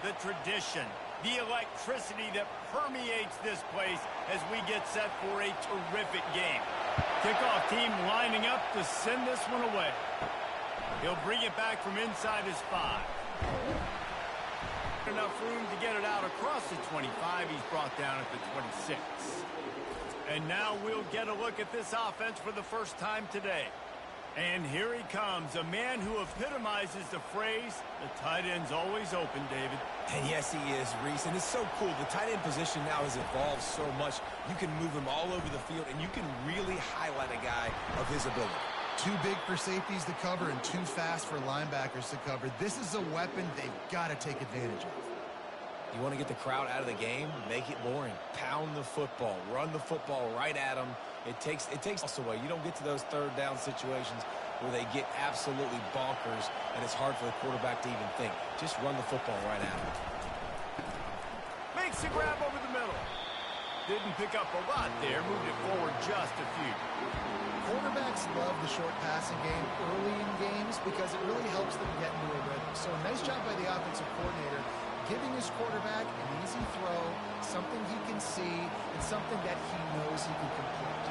the tradition, the electricity that permeates this place as we get set for a terrific game. Kickoff team lining up to send this one away. He'll bring it back from inside his 5. Enough room to get it out across the 25. He's brought down at the 26. And now we'll get a look at this offense for the first time today. And here he comes, a man who epitomizes the phrase, the tight end's always open, David. And yes, he is, Reese. And it's so cool. The tight end position now has evolved so much. You can move him all over the field, and you can really highlight a guy of his ability. Too big for safeties to cover and too fast for linebackers to cover. This is a weapon they've got to take advantage of. You want to get the crowd out of the game? Make it boring. Pound the football. Run the football right at them. It takes us away. You don't get to those third down situations where they get absolutely bonkers and it's hard for the quarterback to even think. Just run the football right at them. Makes the grab over the middle. Didn't pick up a lot there. Moved it forward just a few. Quarterbacks love the short passing game early in games because it really helps them get into a rhythm. So a nice job by the offensive coordinator giving his quarterback an easy throw, something he can see, and something that he knows he can complete.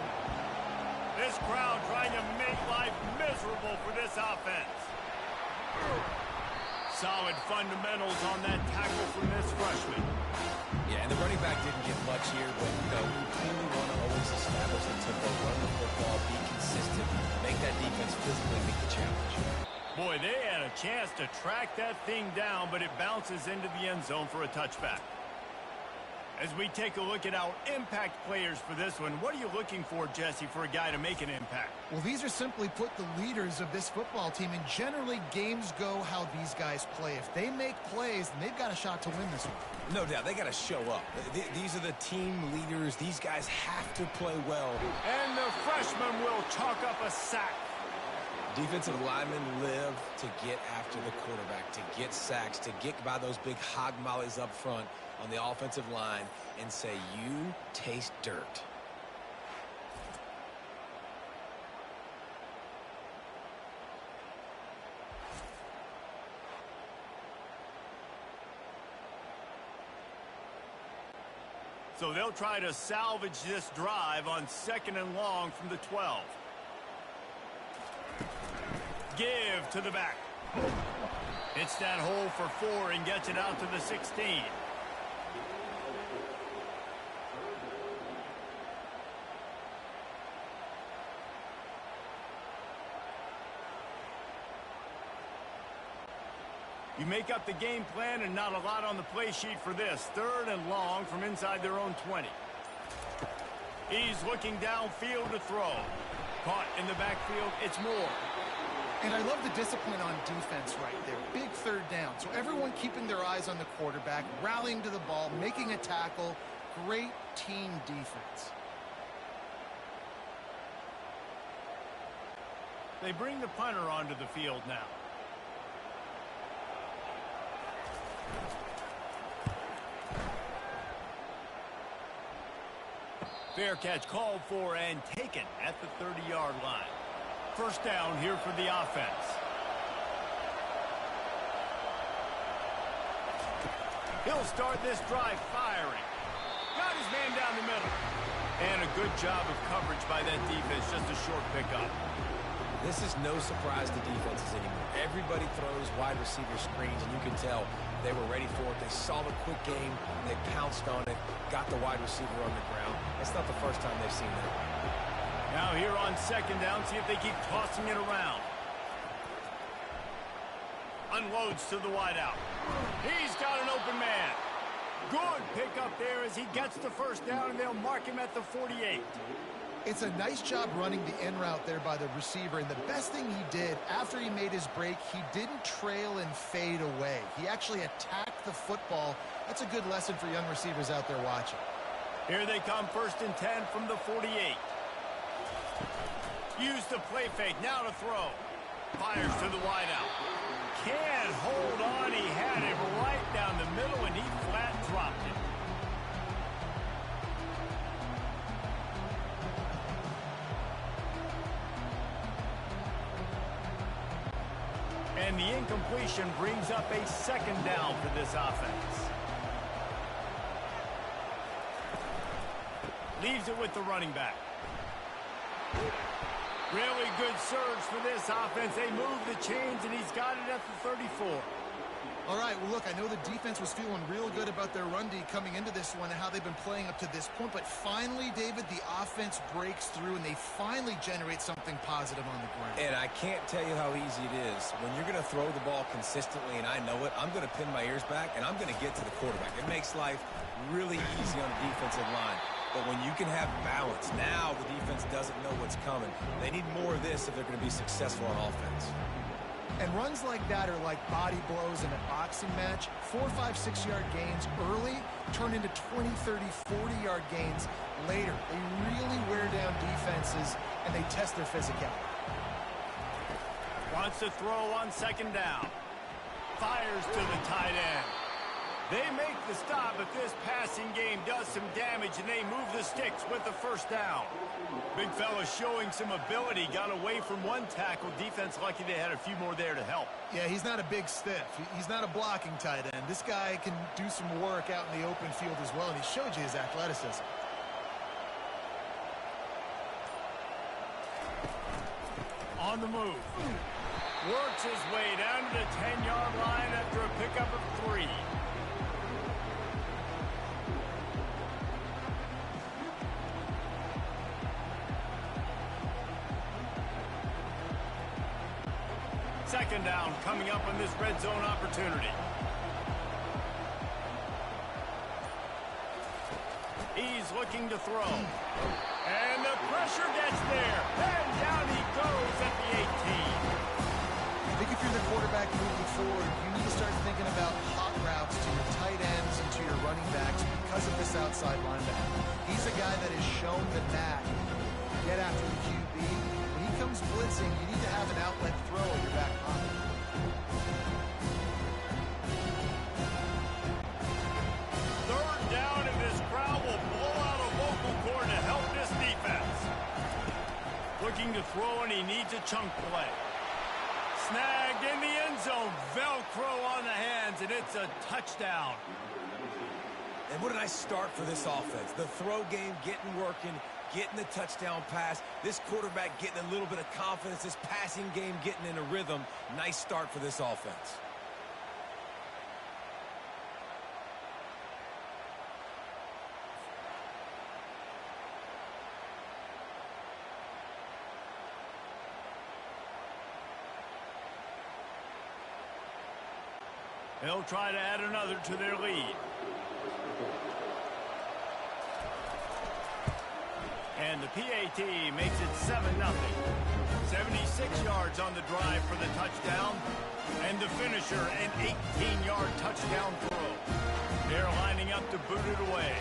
This crowd trying to make life miserable for this offense. Solid fundamentals on that tackle from this freshman. Yeah, and the running back didn't get much here, but, you know, you clearly want to always establish the tempo, run the football, be consistent, make that defense physically meet the challenge. Boy, they had a chance to track that thing down, but it bounces into the end zone for a touchback. As we take a look at our impact players for this one, what are you looking for, Jesse, for a guy to make an impact? Well, these are simply put the leaders of this football team, and generally games go how these guys play. If they make plays, then they've got a shot to win this one. No doubt. They got to show up. These are the team leaders. These guys have to play well. And the freshman will chalk up a sack. Defensive linemen live to get after the quarterback, to get sacks, to get by those big hog mollies up front on the offensive line and say, you taste dirt. So they'll try to salvage this drive on 2nd and long from the 12. Give to the back. Hits that hole for 4 and gets it out to the 16. You make up the game plan and not a lot on the play sheet for this. 3rd and long from inside their own 20. He's looking downfield to throw. Caught in the backfield. It's Moore. And I love the discipline on defense right there. Big 3rd down. So everyone keeping their eyes on the quarterback, rallying to the ball, making a tackle. Great team defense. They bring the punter onto the field now. Fair catch called for and taken at the 30-yard line. First down here for the offense. He'll start this drive firing. Got his man down the middle. And a good job of coverage by that defense. Just a short pickup. This is no surprise to defenses anymore. Everybody throws wide receiver screens, and you can tell they were ready for it. They saw the quick game. They pounced on it, got the wide receiver on the ground. That's not the first time they've seen that. Now here on 2nd down, see if they keep tossing it around. Unloads to the wideout. He's got an open man. Good pickup there as he gets the first down, and they'll mark him at the 48. It's a nice job running the in route there by the receiver, and the best thing he did after he made his break, he didn't trail and fade away. He actually attacked the football. That's a good lesson for young receivers out there watching. Here they come, 1st and 10 from the 48. Use the play fake, now to throw. Fires to the wideout. Can't hold on, he had it right down the middle, and he flat dropped it. And the incompletion brings up a second down for this offense. Leaves it with the running back. Really good surge for this offense. They move the chains, and he's got it at the 34. All right, well, look, I know the defense was feeling real good about their run D coming into this one and how they've been playing up to this point, but finally, David, the offense breaks through, and they finally generate something positive on the ground. And I can't tell you how easy it is. When you're going to throw the ball consistently, and I know it, I'm going to pin my ears back, and I'm going to get to the quarterback. It makes life really easy on the defensive line. But when you can have balance, now the defense doesn't know what's coming. They need more of this if they're going to be successful on offense. And runs like that are like body blows in a boxing match. 4, 5, 6-yard gains early turn into 20, 30, 40-yard gains later. They really wear down defenses, and they test their physicality. Wants to throw on second down. Fires to the tight end. They make the stop, but this passing game does some damage, and they move the sticks with the first down. Big fella showing some ability. Got away from one tackle. Defense lucky they had a few more there to help. Yeah, he's not a big stiff. He's not a blocking tight end. This guy can do some work out in the open field as well, and he showed you his athleticism. On the move. Works his way down to the 10-yard line after a pickup of 3. Second down coming up on this red zone opportunity. He's looking to throw. And the pressure gets there. And down he goes at the 18. I think if you're the quarterback moving forward, you need to start thinking about hot routes to your tight ends and to your running backs because of this outside linebacker. He's a guy that has shown the knack to get after the QB. When he comes blitzing, you need to have an outlet throw in your back pocket. Third down, and this crowd will blow out a vocal cord to help this defense. Looking to throw, and he needs a chunk play. Snagged in the end zone. Velcro on the hands, and it's a touchdown. And what a nice start for this offense. The throw game getting working, getting the touchdown pass. This quarterback getting a little bit of confidence. This passing game getting in a rhythm. Nice start for this offense. They'll try to add another to their lead. And the PAT makes it 7-0. 76 yards on the drive for the touchdown. And the finisher, an 18-yard touchdown throw. They're lining up to boot it away.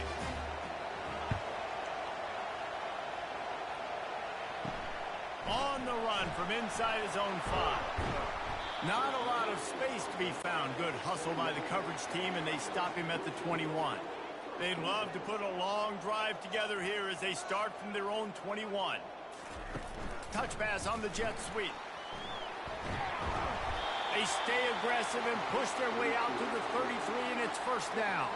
On the run from inside his own 5. Not a lot of space to be found. Good hustle by the coverage team, and they stop him at the 21. They'd love to put a long drive together here as they start from their own 21. Touch pass on the jet sweep. They stay aggressive and push their way out to the 33, and it's first down.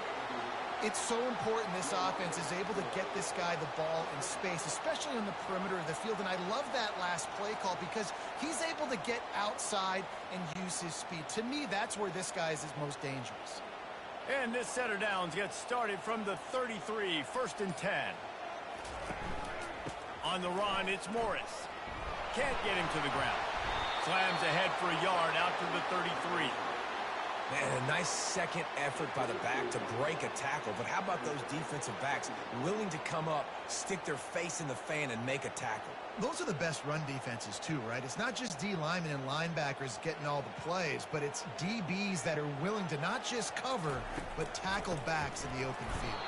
It's so important this offense is able to get this guy the ball in space, especially on the perimeter of the field. And I love that last play call because he's able to get outside and use his speed. To me, that's where this guy is his most dangerous. And this set of downs gets started from the 33, first and 10. On the run, it's Morris. Can't get him to the ground. Slams ahead for a yard out to the 33. Man, a nice second effort by the back to break a tackle. But how about those defensive backs willing to come up, stick their face in the fan, and make a tackle? Those are the best run defenses too, right? It's not just D linemen and linebackers getting all the plays, but it's DBs that are willing to not just cover, but tackle backs in the open field.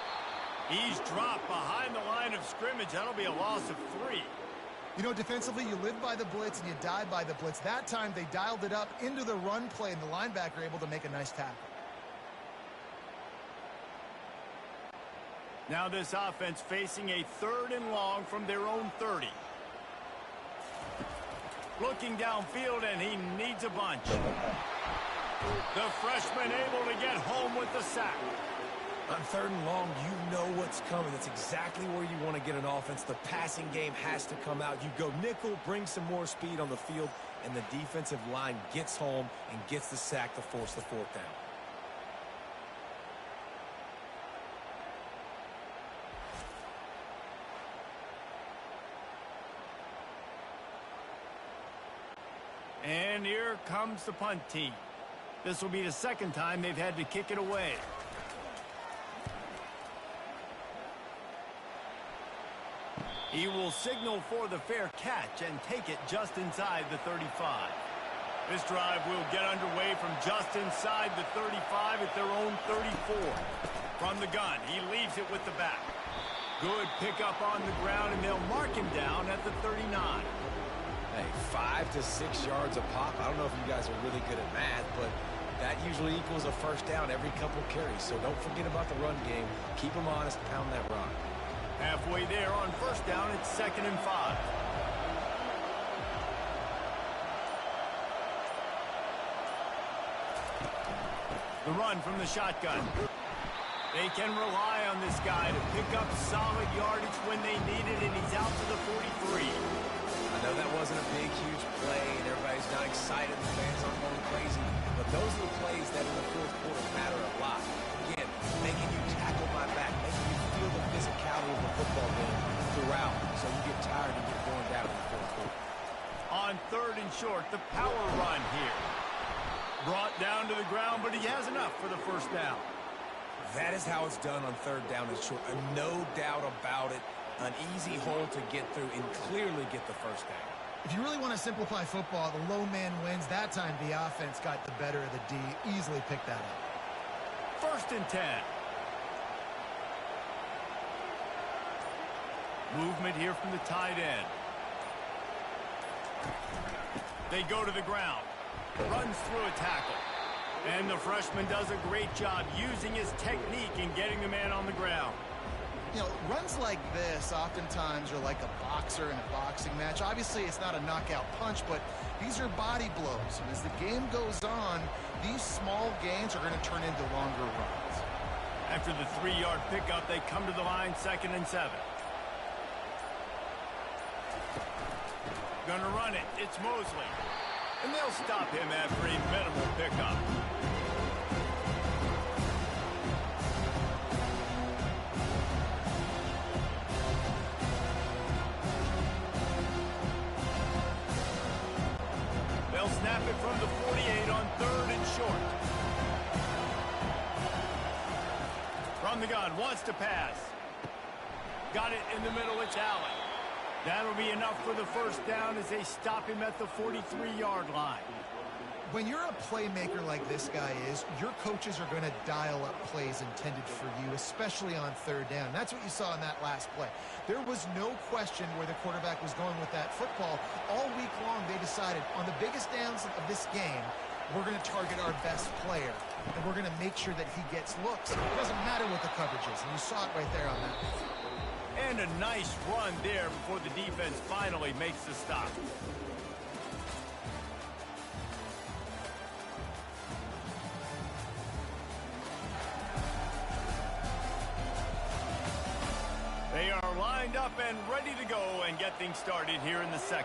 He's dropped behind the line of scrimmage. That'll be a loss of 3. You know, defensively, you live by the blitz and you die by the blitz. That time, they dialed it up into the run play, and the linebacker able to make a nice tackle. Now this offense facing a 3rd and long from their own 30. Looking downfield, and he needs a bunch. The freshman able to get home with the sack. On 3rd and long, you know what's coming. That's exactly where you want to get an offense. The passing game has to come out. You go nickel, bring some more speed on the field, and the defensive line gets home and gets the sack to force the 4th down. And here comes the punt team. This will be the 2nd time they've had to kick it away. He will signal for the fair catch and take it just inside the 35. This drive will get underway from just inside the 35 at their own 34. From the gun, he leaves it with the back. Good pickup on the ground, and they'll mark him down at the 39. Hey, 5 to 6 yards a pop. I don't know if you guys are really good at math, but that usually equals a 1st down every couple carries. So don't forget about the run game. Keep them honest, pound that rock. Halfway there on 1st down, it's 2nd and 5. The run from the shotgun. They can rely on this guy to pick up solid yardage when they need it, and he's out to the 43. I know that wasn't a big, huge play, and everybody's not excited, the fans aren't going crazy, but those are the plays that in the 4th quarter matter a lot. Again, making you tackle my back, making you feel the physicality of the football game throughout, so you get tired and get worn down in the 4th quarter. On 3rd and short, the power run here. Brought down to the ground, but he has enough for the 1st down. That is how it's done on 3rd down and short. No doubt about it. An easy hole to get through and clearly get the 1st down. If you really want to simplify football, the low man wins. That time the offense got the better of the D. Easily picked that up. 1st and 10. Movement here from the tight end. They go to the ground. Runs through a tackle. And the freshman does a great job using his technique and getting the man on the ground. You know, runs like this oftentimes are like a boxer in a boxing match. Obviously, it's not a knockout punch, but these are body blows. And as the game goes on, these small gains are going to turn into longer runs. After the 3-yard pickup, they come to the line, 2nd and 7. Gonna run it. It's Mosley. And they'll stop him after a minimal pickup. They'll snap it from the 48 on 3rd and short. From the gun, wants to pass. Got it in the middle, it's Allen. That'll be enough for the 1st down as they stop him at the 43-yard line. When you're a playmaker like this guy is, your coaches are going to dial up plays intended for you, especially on 3rd down. That's what you saw in that last play. There was no question where the quarterback was going with that football. All week long, they decided on the biggest downs of this game, we're going to target our best player, and we're going to make sure that he gets looks. It doesn't matter what the coverage is, and you saw it right there on that play. And a nice run there before the defense finally makes the stop. They are lined up and ready to go and get things started here in the 2nd.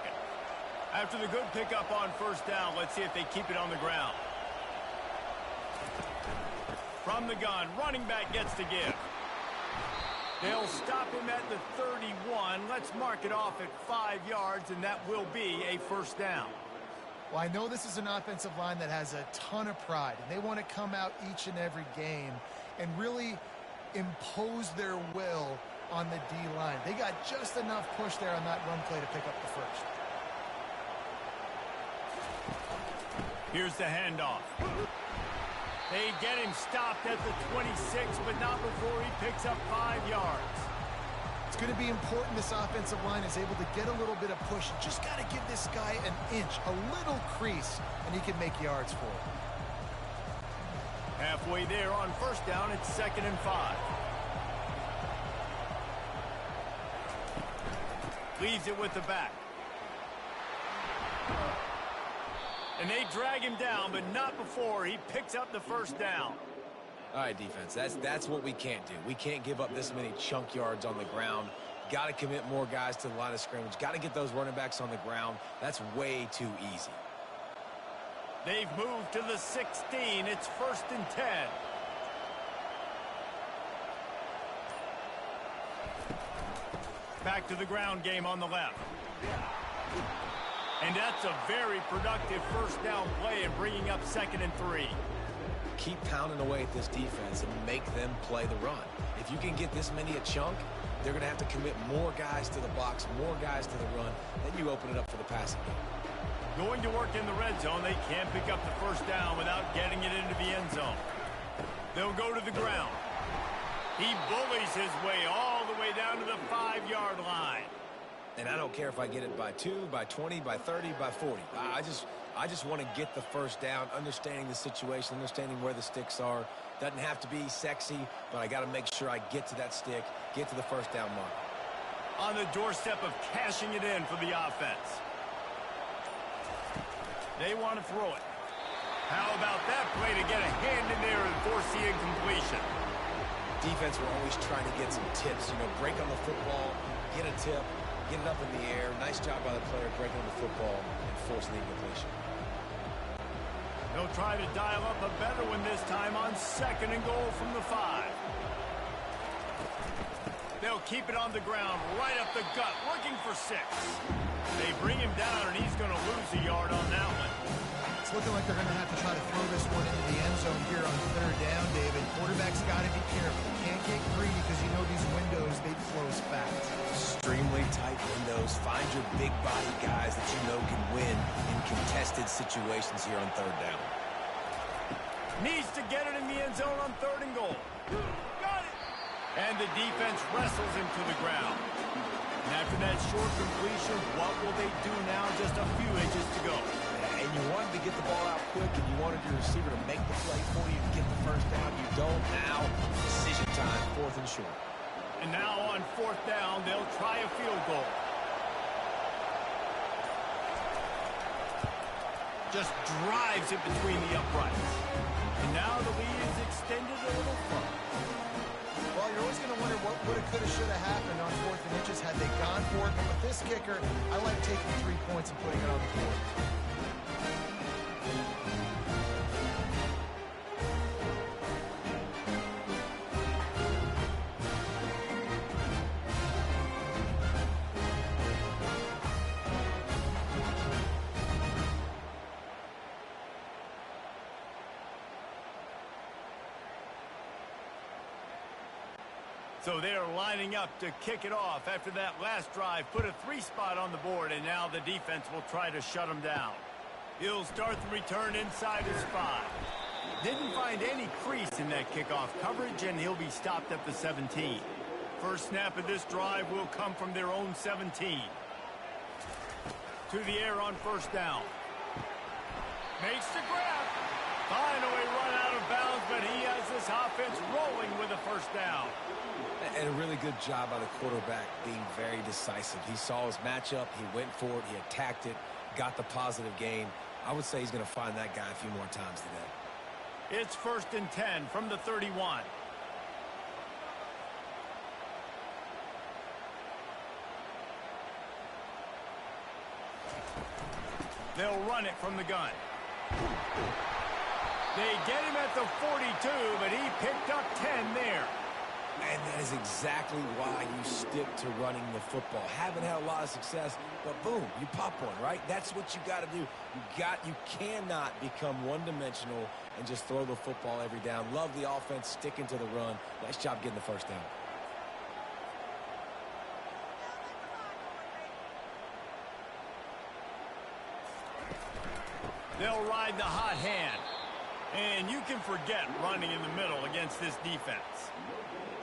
After the good pickup on 1st down, let's see if they keep it on the ground. From the gun, running back gets to give. They'll stop him at the 31. Let's mark it off at 5 yards, and that will be a 1st down. Well, I know this is an offensive line that has a ton of pride, and they want to come out each and every game and really impose their will on the D-line. They got just enough push there on that run play to pick up the 1st. Here's the handoff. They get him stopped at the 26, but not before he picks up 5 yards. It's going to be important this offensive line is able to get a little bit of push. Just got to give this guy an inch, a little crease, and he can make yards for it. Halfway there on 1st down, it's 2nd and 5. Leaves it with the back. And they drag him down, but not before he picks up the first down. All right, defense, that's what we can't do. We can't give up this many chunk yards on the ground. Got to commit more guys to the line of scrimmage. Got to get those running backs on the ground. That's way too easy. They've moved to the 16. It's 1st and 10. Back to the ground game on the left. And that's a very productive first down play and bringing up 2nd and 3. Keep pounding away at this defense and make them play the run. If you can get this many a chunk, they're going to have to commit more guys to the box, more guys to the run. Then you open it up for the passing game. Going to work in the red zone. They can't pick up the first down without getting it into the end zone. They'll go to the ground. He bullies his way all the way down to the 5-yard line. And I don't care if I get it by 2, by 20, by 30, by 40. I just want to get the first down, understanding the situation, understanding where the sticks are. Doesn't have to be sexy, but I got to make sure I get to that stick, get to the first down mark. On the doorstep of cashing it in for the offense. They want to throw it. How about that play to get a hand in there and force the incompletion? Defense will always trying to get some tips, break on the football, get a tip, get it up in the air. Nice job by the player breaking on the football and forcing the incompletion. They'll try to dial up a better one this time on 2nd and goal from the 5. They'll keep it on the ground, right up the gut, looking for 6. They bring him down, and he's going to lose a yard on that one. It's looking like they're going to have to try to throw this one into the end zone here on 3rd down, David. Quarterback's got to be careful. Can't get greedy because you know these windows, they close fast. Extremely tight windows. Find your big body guys that you know can win in contested situations here on 3rd down. Needs to get it in the end zone on 3rd and goal. Got it! And the defense wrestles him to the ground. And after that short completion, what will they do now? Just a few inches to go. And you wanted to get the ball out quick, and you wanted your receiver to make the play for you to get the first down. You don't now. Decision time, 4th and short. And now on 4th down, they'll try a field goal. Just drives it between the uprights. And now the lead is extended a little further. Well, you're always going to wonder what woulda, coulda, shoulda happened on 4th and inches had they gone for it. But with this kicker, I like taking 3 points and putting it on the board. So they're lining up to kick it off after that last drive. Put a 3 spot on the board, and now the defense will try to shut them down. He'll start the return inside his 5. Didn't find any crease in that kickoff coverage, and he'll be stopped at the 17. First snap of this drive will come from their own 17. To the air on 1st down. Makes the grab. Finally run out of bounds, but he has this offense rolling with a first down. And a really good job by the quarterback being very decisive. He saw his matchup, he went for it, he attacked it, got the positive gain. I would say he's going to find that guy a few more times today. It's 1st and 10 from the 31. They'll run it from the gun. They get him at the 42, but he picked up 10 there. And that is exactly why you stick to running the football. Haven't had a lot of success, but boom, you pop one, right? That's what you got to do. You cannot become one-dimensional and just throw the football every down. Love the offense, sticking to the run. Nice job getting the first down. They'll ride the hot hand. And you can forget running in the middle against this defense.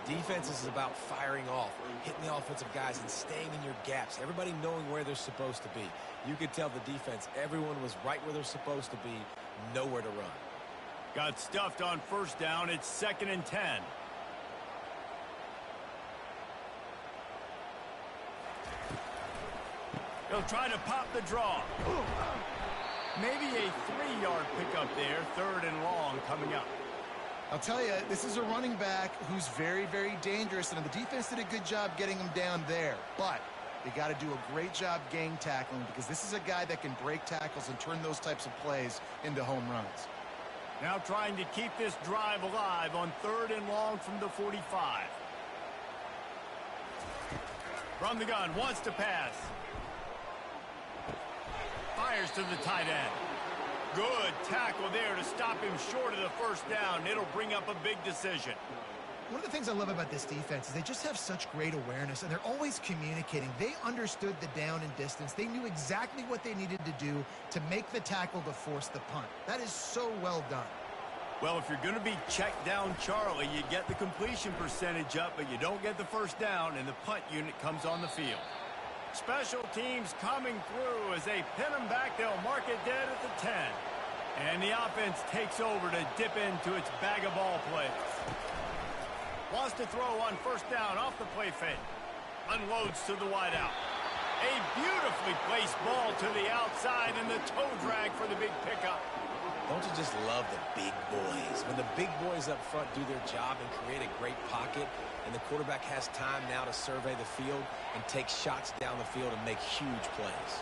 Defense is about firing off, hitting the offensive guys and staying in your gaps. Everybody knowing where they're supposed to be. You could tell the defense, everyone was right where they're supposed to be, nowhere to run. Got stuffed on 1st down. It's 2nd and 10. He'll try to pop the draw. Maybe a 3-yard pickup there, 3rd and long coming up. I'll tell you, this is a running back who's very, very dangerous, and the defense did a good job getting him down there. But they got to do a great job gang tackling because this is a guy that can break tackles and turn those types of plays into home runs. Now trying to keep this drive alive on 3rd and long from the 45. From the gun, wants to pass. Fires to the tight end. Good tackle there to stop him short of the first down. It'll bring up a big decision. One of the things I love about this defense is they just have such great awareness, and they're always communicating. They understood the down and distance. They knew exactly what they needed to do to make the tackle to force the punt. That is so well done. Well, if you're going to be checked down, Charlie, you get the completion percentage up, but you don't get the first down, and the punt unit comes on the field. Special teams coming through as they pin them back. They'll mark it dead at the 10. And the offense takes over to dip into its bag of ball plays. Wants to throw on first down off the play fake. Unloads to the wideout. A beautifully placed ball to the outside and the toe drag for the big pickup. Don't you just love the big boys? When the big boys up front do their job and create a great pocket, and the quarterback has time now to survey the field and take shots down the field and make huge plays.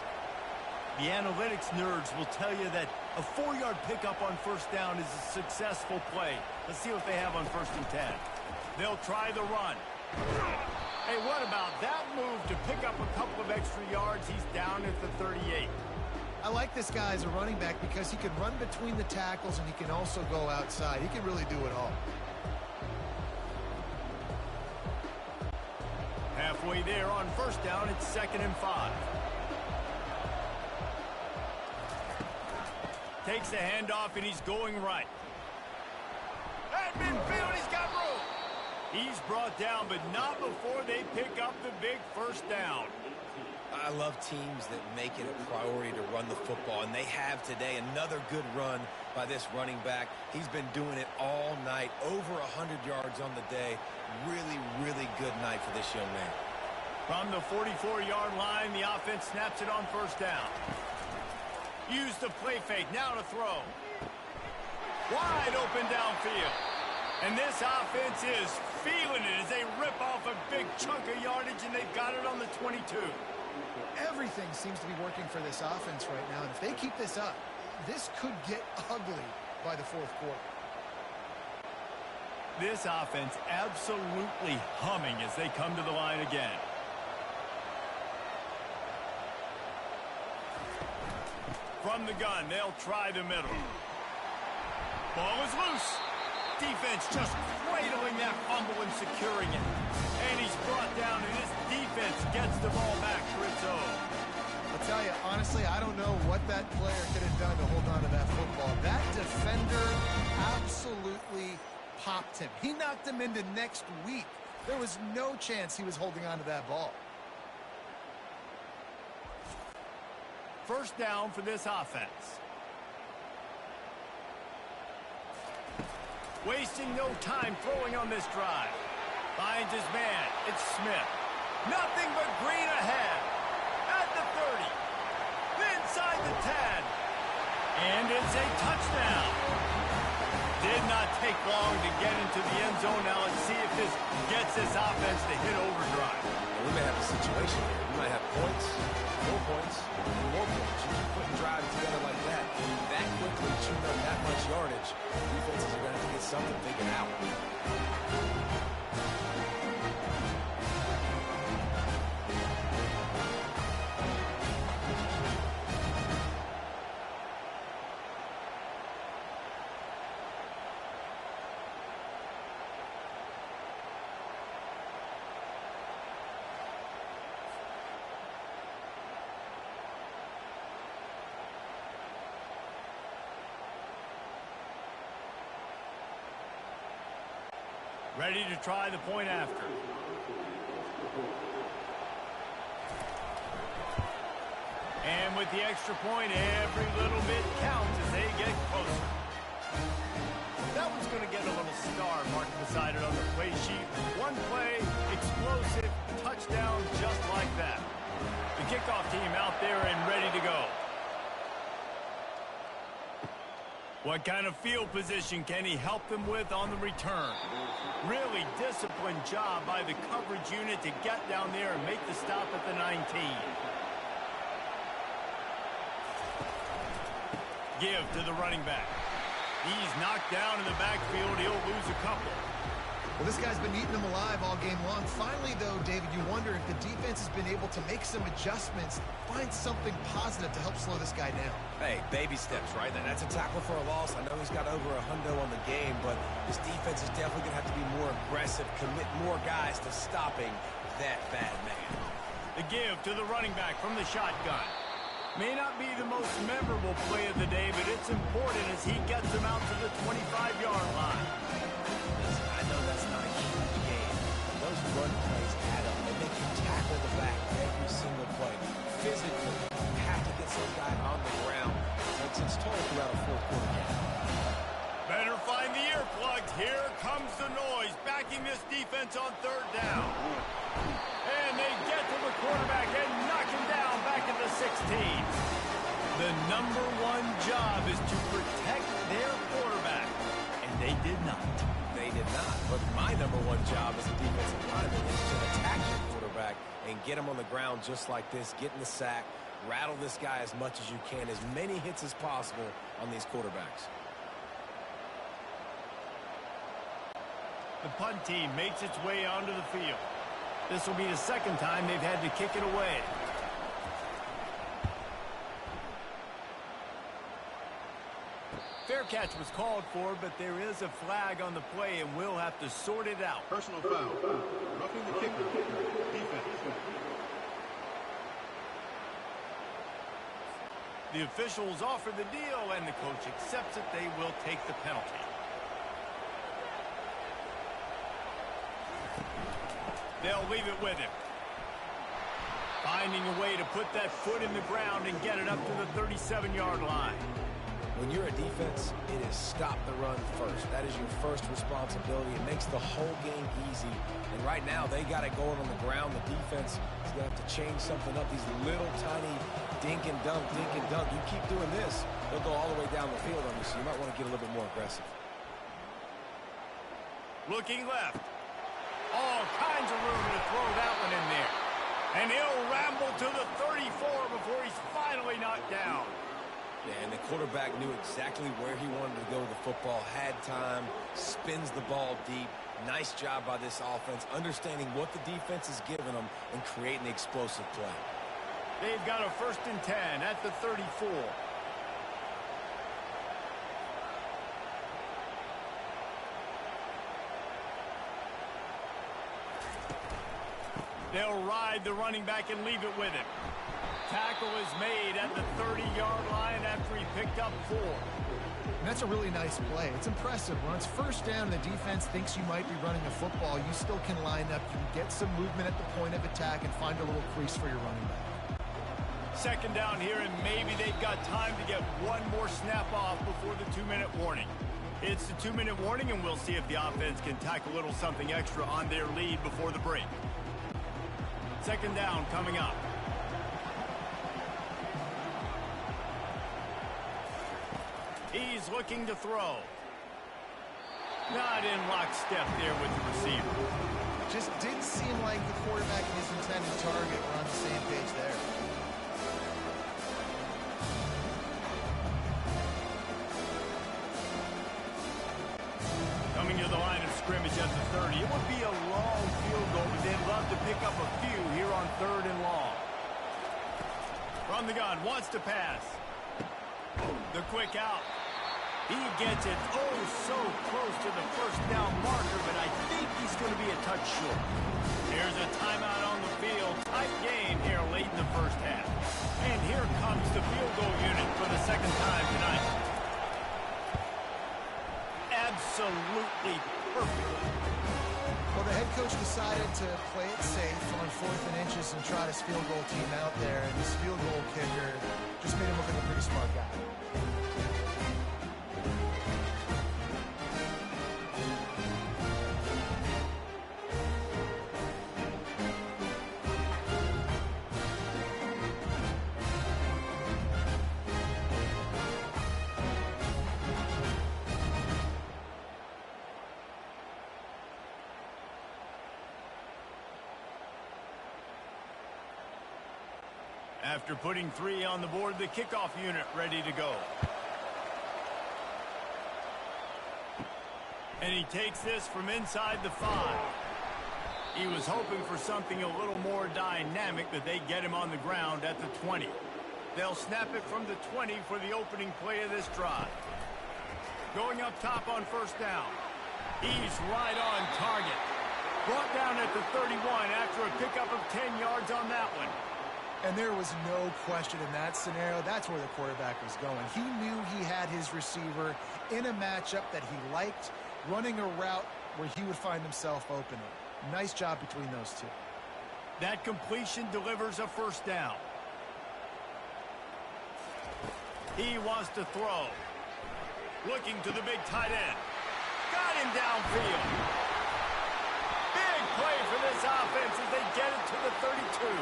The analytics nerds will tell you that a 4-yard pickup on first down is a successful play. Let's see what they have on 1st and 10. They'll try the run. Hey, what about that move to pick up a couple of extra yards? He's down at the 38. I like this guy as a running back because he can run between the tackles and he can also go outside. He can really do it all. Halfway there on first down, it's 2nd and 5. Takes the handoff and he's going right. At midfield, he's got room. He's brought down, but not before they pick up the big first down. I love teams that make it a priority to run the football, and they have today. Another good run by this running back. He's been doing it all night, over 100 yards on the day. Really, really good night for this young man. From the 44-yard line, the offense snaps it on first down. Use the play fake, now to throw. Wide open downfield. And this offense is feeling it as they rip off a big chunk of yardage, and they've got it on the 22. Everything seems to be working for this offense right now, and if they keep this up, this could get ugly by the 4th quarter. This offense absolutely humming as they come to the line again. From the gun, they'll try the middle. Ball is loose. Defense just cradling that fumble and securing it. And he's brought down, and this defense gets the ball back for its own. I'll tell you, honestly, I don't know what that player could have done to hold on to that football. That defender absolutely popped him. He knocked him into next week. There was no chance he was holding on to that ball. First down for this offense. Wasting no time throwing on this drive. Finds his man. It's Smith. Nothing but green ahead. At the 30. Inside the 10. And it's a touchdown. Did not take long to get into the end zone. Now let's see if this gets this offense to hit overdrive. We may have a situation here. We might have points, more points, and more points. You keep putting drives together like that quickly, chewing up that much yardage, defenses are going to have to get something figured out. Ready to try the point after. And with the extra point, every little bit counts as they get closer. That one's going to get a little star marked beside it on the play sheet. One play, explosive, touchdown just like that. The kickoff team out there and ready to go. What kind of field position can he help them with on the return? Really disciplined job by the coverage unit to get down there and make the stop at the 19. Give to the running back. He's knocked down in the backfield. He'll lose a couple. Well, this guy's been eating them alive all game long. Finally, though, David, you wonder if the defense has been able to make some adjustments, find something positive to help slow this guy down. Hey, baby steps, right? That's a tackle for a loss. I know he's got over a hundo on the game, but this defense is definitely going to have to be more aggressive, commit more guys to stopping that bad man. The give to the running back from the shotgun. May not be the most memorable play of the day, but it's important as he gets them out to the 25-yard line. Listen, I know that's not a huge game. Those run plays add up. They make you tackle the back every single play. Physically, you have to get some guy on the ground. Makes its toll throughout a fourth-quarter game. Better find the earplugs. Here comes the noise, backing this defense on third down. And they get to the quarterback and knock him down back at the 16. The number one job is to protect their quarterback, and they did not. They did not. But my number one job as a defensive lineman is to attack your quarterback and get him on the ground just like this, get in the sack, rattle this guy as much as you can, as many hits as possible on these quarterbacks. The punt team makes its way onto the field. This will be the second time they've had to kick it away. Fair catch was called for, but there is a flag on the play, and we'll have to sort it out. Personal foul. Roughing the kicker. Defense. The officials offer the deal, and the coach accepts it. They will take the penalty. They'll leave it with him. Finding a way to put that foot in the ground and get it up to the 37-yard line. When you're a defense, it is stop the run first. That is your first responsibility. It makes the whole game easy. And right now, they got it going on the ground. The defense is going to have to change something up. These little tiny dink and dunk, dink and dunk. You keep doing this, they'll go all the way down the field on you, so you might want to get a little bit more aggressive. Looking left. All kinds of room to throw that one in there. And he'll ramble to the 34 before he's finally knocked down. Yeah, and the quarterback knew exactly where he wanted to go with the football, had time, spins the ball deep. Nice job by this offense, understanding what the defense is giving them and creating the explosive play. They've got a 1st and 10 at the 34. They'll ride the running back and leave it with him. Tackle is made at the 30-yard line after he picked up 4. And that's a really nice play. It's impressive. When it's first down and the defense thinks you might be running a football, you still can line up. You can get some movement at the point of attack and find a little crease for your running back. 2nd down here, and maybe they've got time to get one more snap off before the 2-minute warning. It's the 2-minute warning, and we'll see if the offense can tack a little something extra on their lead before the break. 2nd down coming up. He's looking to throw. Not in lockstep there with the receiver. Just didn't seem like the quarterback and his intended target were on the same page there. Coming to the line of scrimmage at the 30. It would be a long field goal, but they'd love to pick up a few here on 3rd and long. From the gun, wants to pass. The quick out. He gets it so close to the 1st down marker, but I think he's going to be a touch short. Here's a timeout on the field. Tight game here late in the 1st half. And here comes the field goal unit for the 2nd time tonight. Absolutely perfect. Well, the head coach decided to play it safe on 4th and inches and trot his field goal team out there. And this field goal kicker just made him look like a pretty smart guy. After putting 3 on the board, the kickoff unit ready to go. And he takes this from inside the 5. He was hoping for something a little more dynamic, but they get him on the ground at the 20. They'll snap it from the 20 for the opening play of this drive. Going up top on first down. He's right on target. Brought down at the 31 after a pickup of 10 yards on that one. And there was no question in that scenario. That's where the quarterback was going. He knew he had his receiver in a matchup that he liked, running a route where he would find himself open. Nice job between those two. That completion delivers a first down. He wants to throw. Looking to the big tight end. Got him downfield. Big play for this offense as they get it to the 32.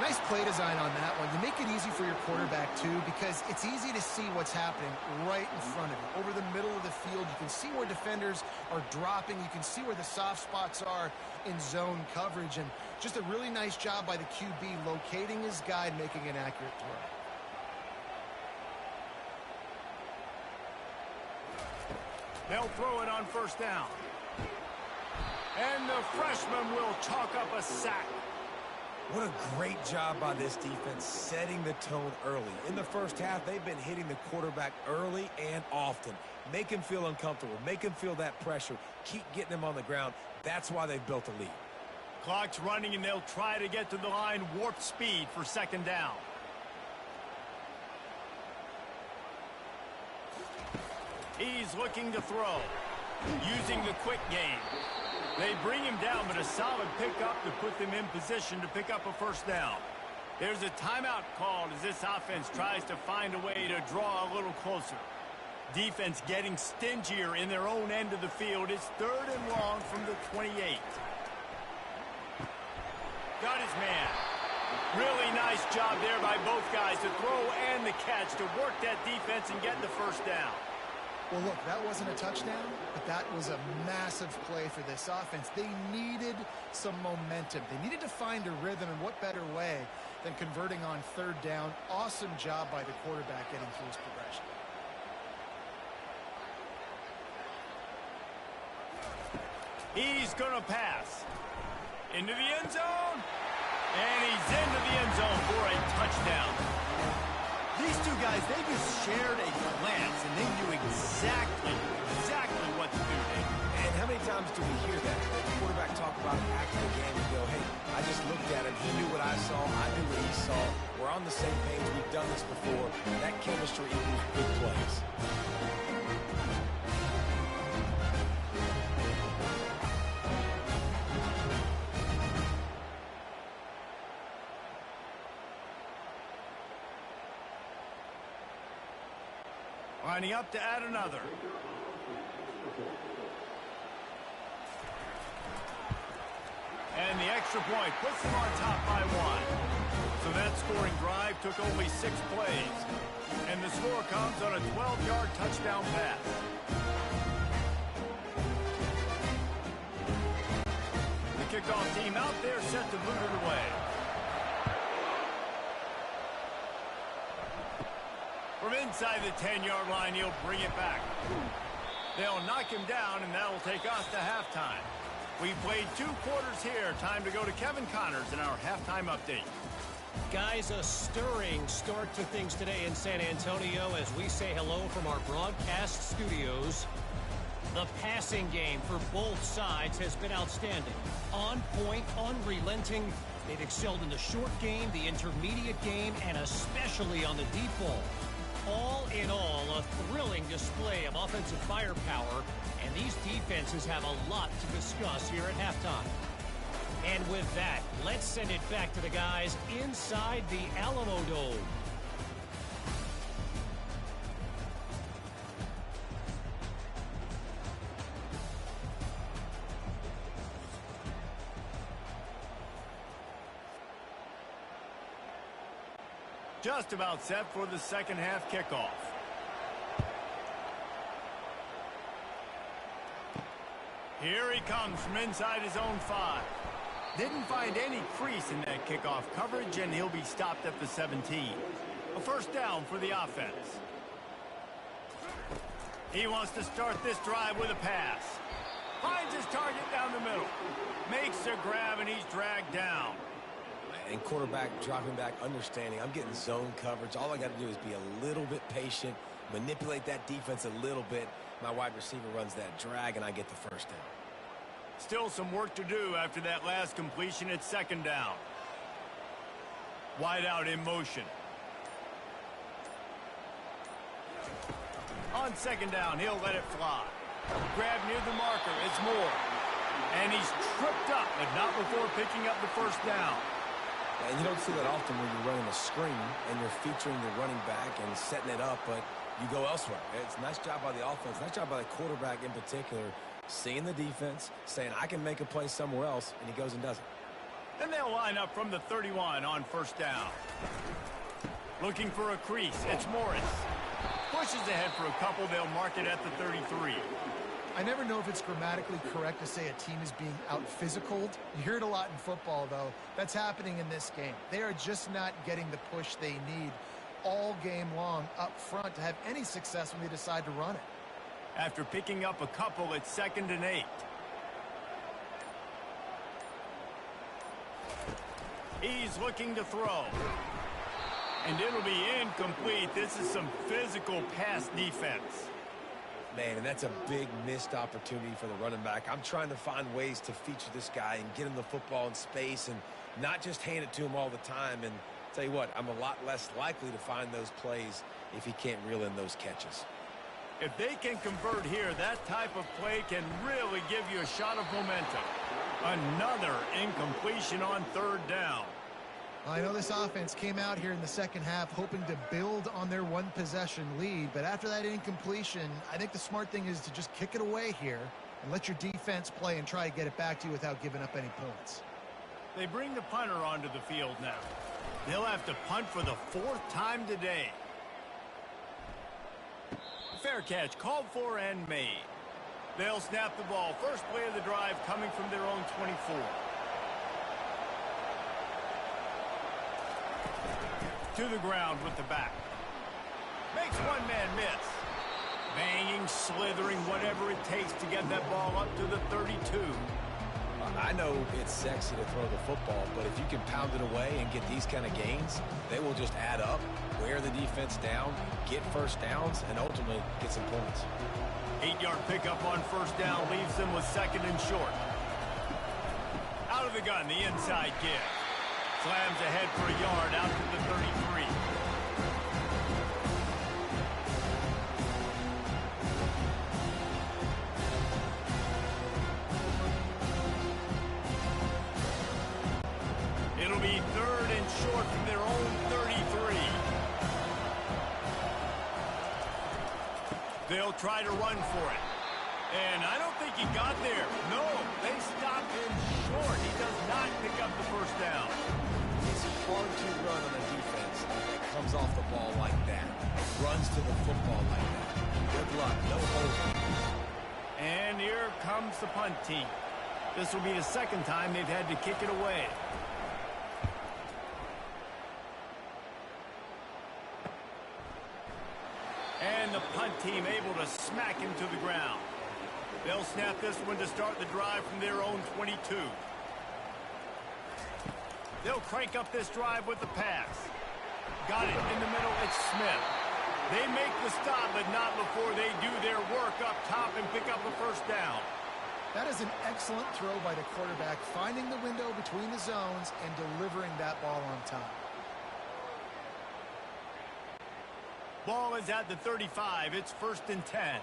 Nice play design on that one. You make it easy for your quarterback, too, because it's easy to see what's happening right in front of you. Over the middle of the field, you can see where defenders are dropping. You can see where the soft spots are in zone coverage. And just a really nice job by the QB locating his guy and making an accurate throw. They'll throw it on first down. And the freshman will chalk up a sack. What a great job by this defense setting the tone early. In the first half, they've been hitting the quarterback early and often. Make him feel uncomfortable. Make him feel that pressure. Keep getting him on the ground. That's why they've built a lead. Clock's running, and they'll try to get to the line warp speed for second down. He's looking to throw. Using the quick game. They bring him down, but a solid pickup to put them in position to pick up a first down. There's a timeout called as this offense tries to find a way to draw a little closer. Defense getting stingier in their own end of the field. It's 3rd and long from the 28. Got his man. Really nice job there by both guys to throw and the catch to work that defense and get the first down. Well, look, that wasn't a touchdown, but that was a massive play for this offense. They needed some momentum. They needed to find a rhythm, and what better way than converting on 3rd down. Awesome job by the quarterback getting through his progression. He's going to pass. Into the end zone. And he's into the end zone for a touchdown. These two guys, they just shared a glance, and they knew exactly what to do there. And how many times do we hear that? The quarterback talk about it after the game and go, hey, I just looked at him. He knew what I saw. I knew what he saw. We're on the same page. We've done this before. That chemistry equals big plays. Lining up to add another. And the extra point puts them on top by 1. So that scoring drive took only 6 plays. And the score comes on a 12-yard touchdown pass. The kickoff team out there set to boot it away. From inside the 10-yard line, he'll bring it back. They'll knock him down, and that'll take us to halftime. We've played 2 quarters here. Time to go to Kevin Connors in our halftime update. Guys, a stirring start to things today in San Antonio as we say hello from our broadcast studios. The passing game for both sides has been outstanding. On point, unrelenting. They've excelled in the short game, the intermediate game, and especially on the deep ball. All in all, a thrilling display of offensive firepower, and these defenses have a lot to discuss here at halftime. And with that, let's send it back to the guys inside the Alamo Dome. Just about set for the second half kickoff. Here he comes from inside his own 5. Didn't find any crease in that kickoff coverage, and he'll be stopped at the 17. A first down for the offense. He wants to start this drive with a pass. Finds his target down the middle. Makes a grab, and he's dragged down. And quarterback dropping back, understanding I'm getting zone coverage. All I got to do is be a little bit patient, manipulate that defense a little bit. My wide receiver runs that drag, and I get the first down. Still some work to do after that last completion at second down. Wide out in motion. On second down, he'll let it fly. Grab near the marker, it's Moore. And he's tripped up, but not before picking up the first down. And you don't see that often when you're running a screen and you're featuring the running back and setting it up, but you go elsewhere. It's a nice job by the offense, nice job by the quarterback in particular, seeing the defense, saying I can make a play somewhere else, and he goes and does it. Then they'll line up from the 31 on first down. Looking for a crease, it's Morris. Pushes ahead for a couple, they'll mark it at the 33. I never know if it's grammatically correct to say a team is being out-physicaled. You hear it a lot in football, though. That's happening in this game. They are just not getting the push they need all game long up front to have any success when they decide to run it. After picking up a couple, it's 2nd and 8. He's looking to throw. And it'll be incomplete. This is some physical pass defense. Man, and that's a big missed opportunity for the running back. I'm trying to find ways to feature this guy and get him the football in space and not just hand it to him all the time. And tell you what, I'm a lot less likely to find those plays if he can't reel in those catches. If they can convert here, that type of play can really give you a shot of momentum. Another incompletion on third down. I know this offense came out here in the second half hoping to build on their one-possession lead, but after that incompletion, I think the smart thing is to just kick it away here and let your defense play and try to get it back to you without giving up any points. They bring the punter onto the field now. They'll have to punt for the 4th time today. Fair catch called for and made. They'll snap the ball. First play of the drive coming from their own 24. To the ground with the back. Makes one man miss. Banging, slithering, whatever it takes to get that ball up to the 32. I know it's sexy to throw the football, but if you can pound it away and get these kind of gains, they will just add up, wear the defense down, get first downs, and ultimately get some points. 8-yard pickup on first down leaves them with 2nd and short. Out of the gun, the inside give. Slams ahead for a yard out to the 33. It'll be 3rd and short from their own 33. They'll try to run for it. And I don't think he got there. No, they stopped him short. He does not pick up the first down. It's hard to run on a defense that comes off the ball like that, runs to the football like that. Good luck, no holes. And here comes the punt team. This will be the 2nd time they've had to kick it away. And the punt team able to smack him to the ground. They'll snap this one to start the drive from their own 22. They'll crank up this drive with the pass. Got it in the middle, it's Smith. They make the stop, but not before they do their work up top and pick up a first down. That is an excellent throw by the quarterback, finding the window between the zones and delivering that ball on time. Ball is at the 35. It's 1st and 10.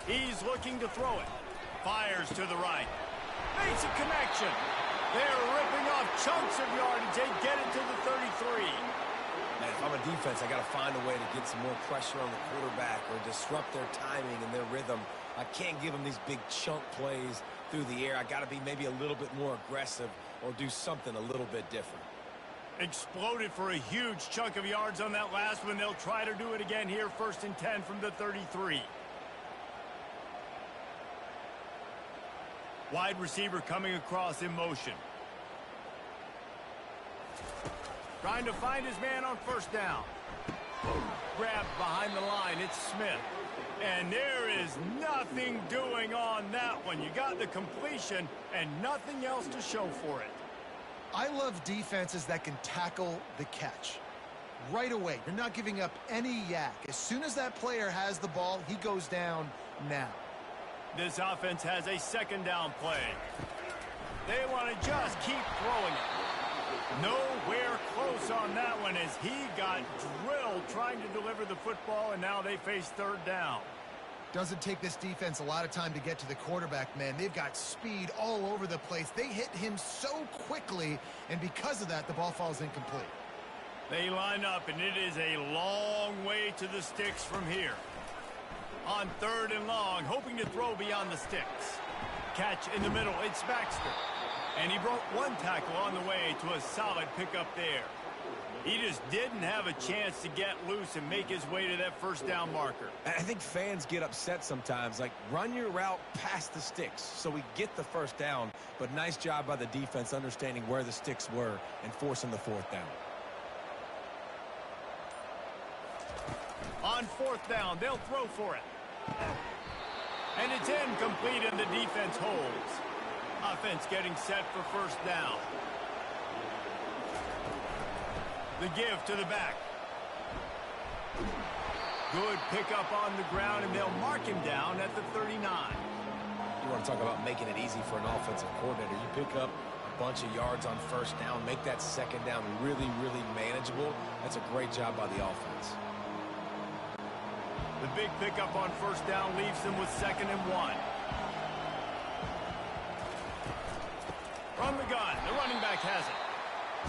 He's looking to throw it. Fires to the right. Makes a connection. They're ripping off chunks of yardage. They get it to the 33. Man, if I'm a defense, I got to find a way to get some more pressure on the quarterback or disrupt their timing and their rhythm. I can't give them these big chunk plays through the air. I got to be maybe a little bit more aggressive or do something a little bit different. Exploded for a huge chunk of yards on that last one. They'll try to do it again here. 1st and 10 from the 33. Wide receiver coming across in motion. Trying to find his man on first down. Grabbed behind the line. It's Smith. And there is nothing doing on that one. You got the completion and nothing else to show for it. I love defenses that can tackle the catch. Right away, you're not giving up any yak. As soon as that player has the ball, he goes down now. This offense has a second down play. They want to just keep throwing it. Nowhere close on that one as he got drilled trying to deliver the football, and now they face third down. Doesn't take this defense a lot of time to get to the quarterback, man. They've got speed all over the place. They hit him so quickly, and because of that, the ball falls incomplete. They line up, and it is a long way to the sticks from here. On third and long, hoping to throw beyond the sticks. Catch in the middle, it's Baxter. And he broke one tackle on the way to a solid pickup there. He just didn't have a chance to get loose and make his way to that first down marker. I think fans get upset sometimes, like run your route past the sticks so we get the first down, but nice job by the defense understanding where the sticks were and forcing the fourth down. On fourth down, they'll throw for it. And it's incomplete, and the defense holds. Offense getting set for first down. The give to the back. Good pickup on the ground, and they'll mark him down at the 39. You want to talk about making it easy for an offensive coordinator. You pick up a bunch of yards on first down, make that second down really, really manageable. That's a great job by the offense. The big pickup on first down leaves them with 2nd and 1. From the gun, the running back has it.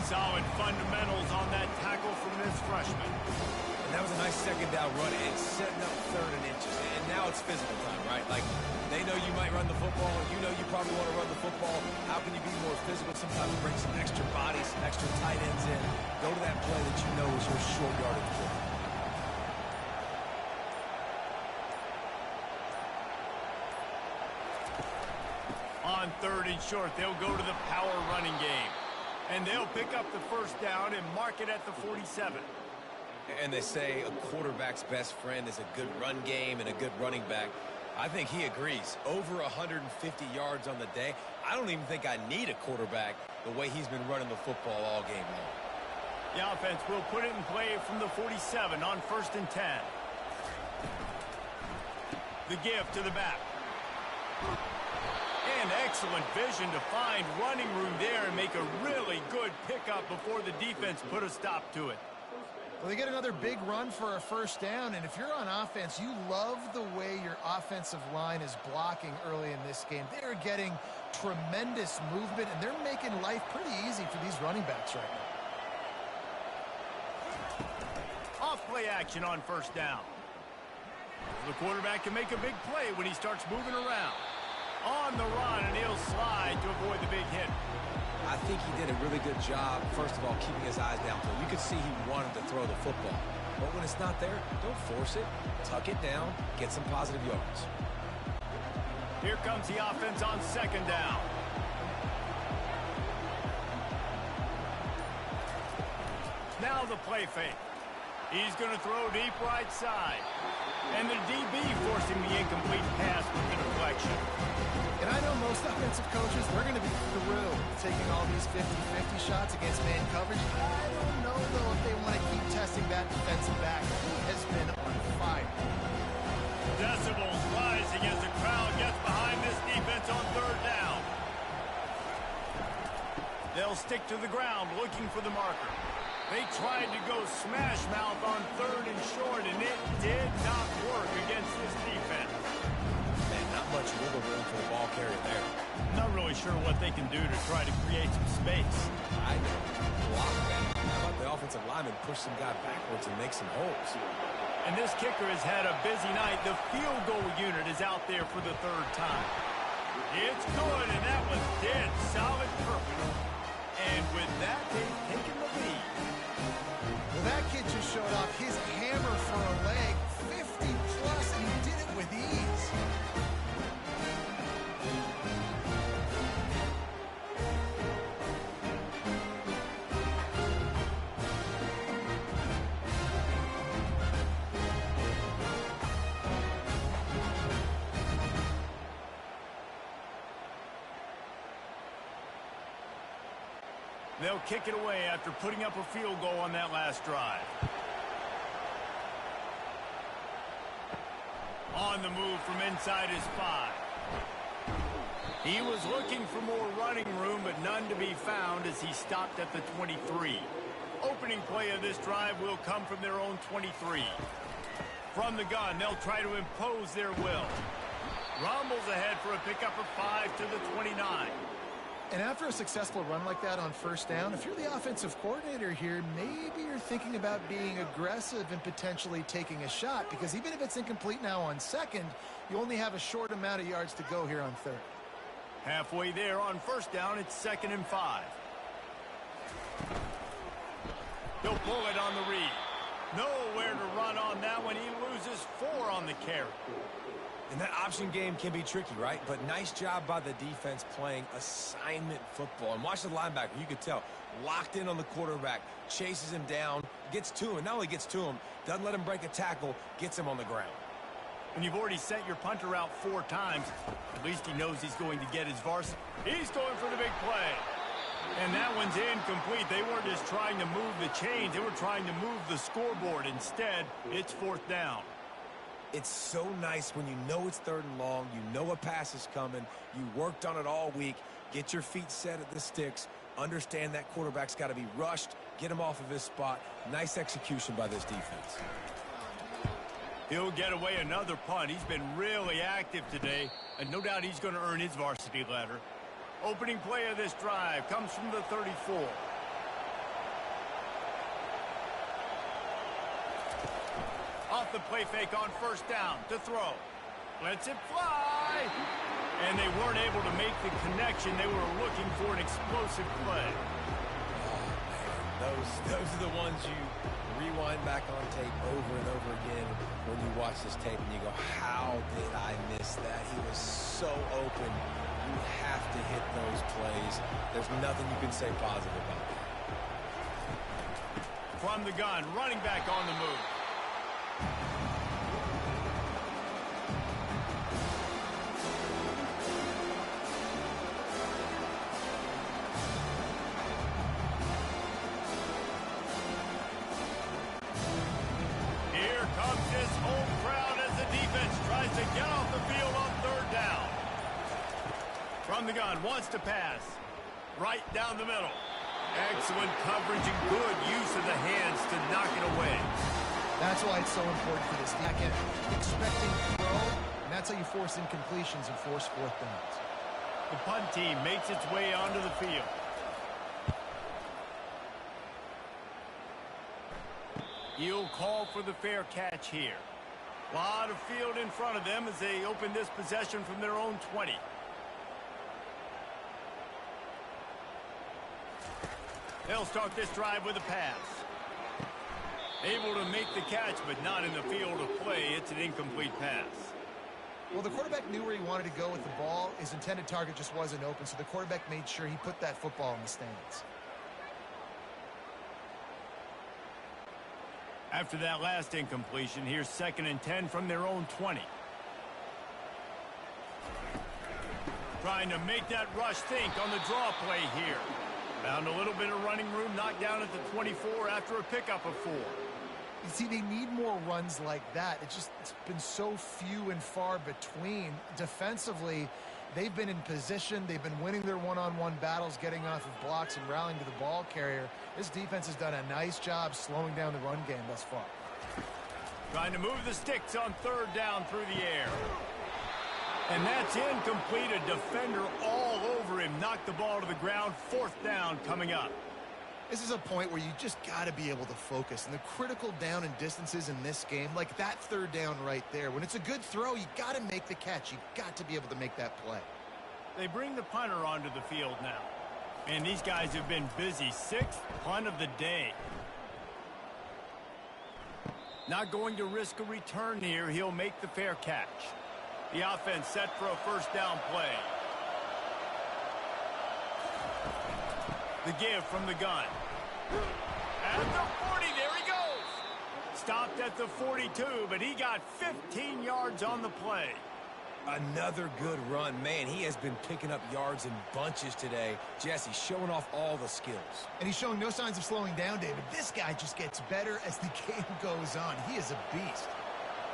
Solid fundamentals on that tackle from this freshman. And that was a nice second down run and setting up third and inches. And now it's physical time, right? Like, they know you might run the football. You know you probably want to run the football. How can you be more physical? Sometimes bring some extra bodies, some extra tight ends in. Go to that play that you know is your short yardage play. On third and short, they'll go to the power running game. And they'll pick up the first down and mark it at the 47. And they say a quarterback's best friend is a good run game and a good running back. I think he agrees. Over 150 yards on the day. I don't even think I need a quarterback the way he's been running the football all game long. The offense will put it in play from the 47 on 1st and 10. The give to the back. And excellent vision to find running room there and make a really good pickup before the defense put a stop to it. Well, they get another big run for a first down, and if you're on offense, you love the way your offensive line is blocking early in this game. They're getting tremendous movement, and they're making life pretty easy for these running backs right now. Off play action on first down. The quarterback can make a big play when he starts moving around. On the run, and he'll slide to avoid the big hit. I think he did a really good job, first of all, keeping his eyes downfield. You could see he wanted to throw the football. But when it's not there, don't force it. Tuck it down. Get some positive yards. Here comes the offense on 2nd down. Now the play fake. He's going to throw deep right side. And the DB forcing the incomplete pass with the deflection. And I know most offensive coaches, they're going to be thrilled taking all these 50-50 shots against man coverage. I don't know, though, if they want to keep testing that defensive back. He has been on fire. Decibels rising as the crowd gets behind this defense on 3rd down. They'll stick to the ground looking for the marker. They tried to go smash mouth on 3rd and short, and it did not work against this defense. Man, not much wiggle room for the ball carrier there. Not really sure what they can do to try to create some space. I know. Block that. How about the offensive lineman push some guy backwards and make some holes? And this kicker has had a busy night. The field goal unit is out there for the 3rd time. It's good, and that was dead solid perfect. And with that, they've taken the lead. Well, that kid just showed off his hammer for a leg, 50-plus, and he did it with ease. They'll kick it away after putting up a field goal on that last drive. On the move from inside his 5. He was looking for more running room, but none to be found as he stopped at the 23. Opening play of this drive will come from their own 23. From the gun, they'll try to impose their will. Rumbles ahead for a pickup of 5 to the 29. And after a successful run like that on first down, if you're the offensive coordinator here, maybe you're thinking about being aggressive and potentially taking a shot, because even if it's incomplete now on second, you only have a short amount of yards to go here on third. Halfway there on first down, it's 2nd and 5. He'll pull it on the read. Nowhere to run on that one. He loses 4 on the carry. And that option game can be tricky, right? But nice job by the defense playing assignment football. And watch the linebacker. You could tell. Locked in on the quarterback. Chases him down. Gets to him. Not only gets to him, doesn't let him break a tackle. Gets him on the ground. When you've already sent your punter out 4 times, at least he knows he's going to get his varsity. He's going for the big play. And that one's incomplete. They weren't just trying to move the chains. They were trying to move the scoreboard. Instead, it's 4th down. It's so nice when you know it's 3rd and long, you know a pass is coming, you worked on it all week, get your feet set at the sticks, understand that quarterback's got to be rushed, get him off of his spot. Nice execution by this defense. He'll get away another punt. He's been really active today, and no doubt he's going to earn his varsity letter. Opening play of this drive comes from the 34. Off the play fake on first down to throw. Lets it fly. And they weren't able to make the connection. They were looking for an explosive play. Oh, man. Those are the ones you rewind back on tape over and over again when you watch this tape and you go, how did I miss that? He was so open. You have to hit those plays. There's nothing you can say positive about that. From the gun, running back on the move. Here comes his home crowd as the defense tries to get off the field on 3rd down. From the gun, wants to pass. Right down the middle. Excellent coverage and good use of the hands to knock it away. That's why it's so important for this back end. Expecting throw, and that's how you force incompletions and force 4th downs. The punt team makes its way onto the field. He'll call for the fair catch here. A lot of field in front of them as they open this possession from their own 20. They'll start this drive with a pass. Able to make the catch, but not in the field of play. It's an incomplete pass. Well, the quarterback knew where he wanted to go with the ball. His intended target just wasn't open, so the quarterback made sure he put that football in the stands. After that last incompletion, here's 2nd and 10 from their own 20. Trying to make that rush think on the draw play here. Found a little bit of running room, knocked down at the 24 after a pickup of 4. You see, they need more runs like that. It's been so few and far between. Defensively, they've been in position. They've been winning their one-on-one battles, getting off of blocks and rallying to the ball carrier. This defense has done a nice job slowing down the run game thus far. Trying to move the sticks on 3rd down through the air. And that's incomplete. A defender all over him. Knocked the ball to the ground. 4th down coming up. This is a point where you just got to be able to focus. And the critical down and distances in this game, like that 3rd down right there, when it's a good throw, you got to make the catch. You got to be able to make that play. They bring the punter onto the field now. And these guys have been busy. 6th punt of the day. Not going to risk a return here. He'll make the fair catch. The offense set for a 1st down play. The give from the gun. At the 40, there he goes. Stopped at the 42, but he got 15 yards on the play. Another good run. Man, he has been picking up yards in bunches today. Jesse showing off all the skills. And he's showing no signs of slowing down, David. This guy just gets better as the game goes on. He is a beast.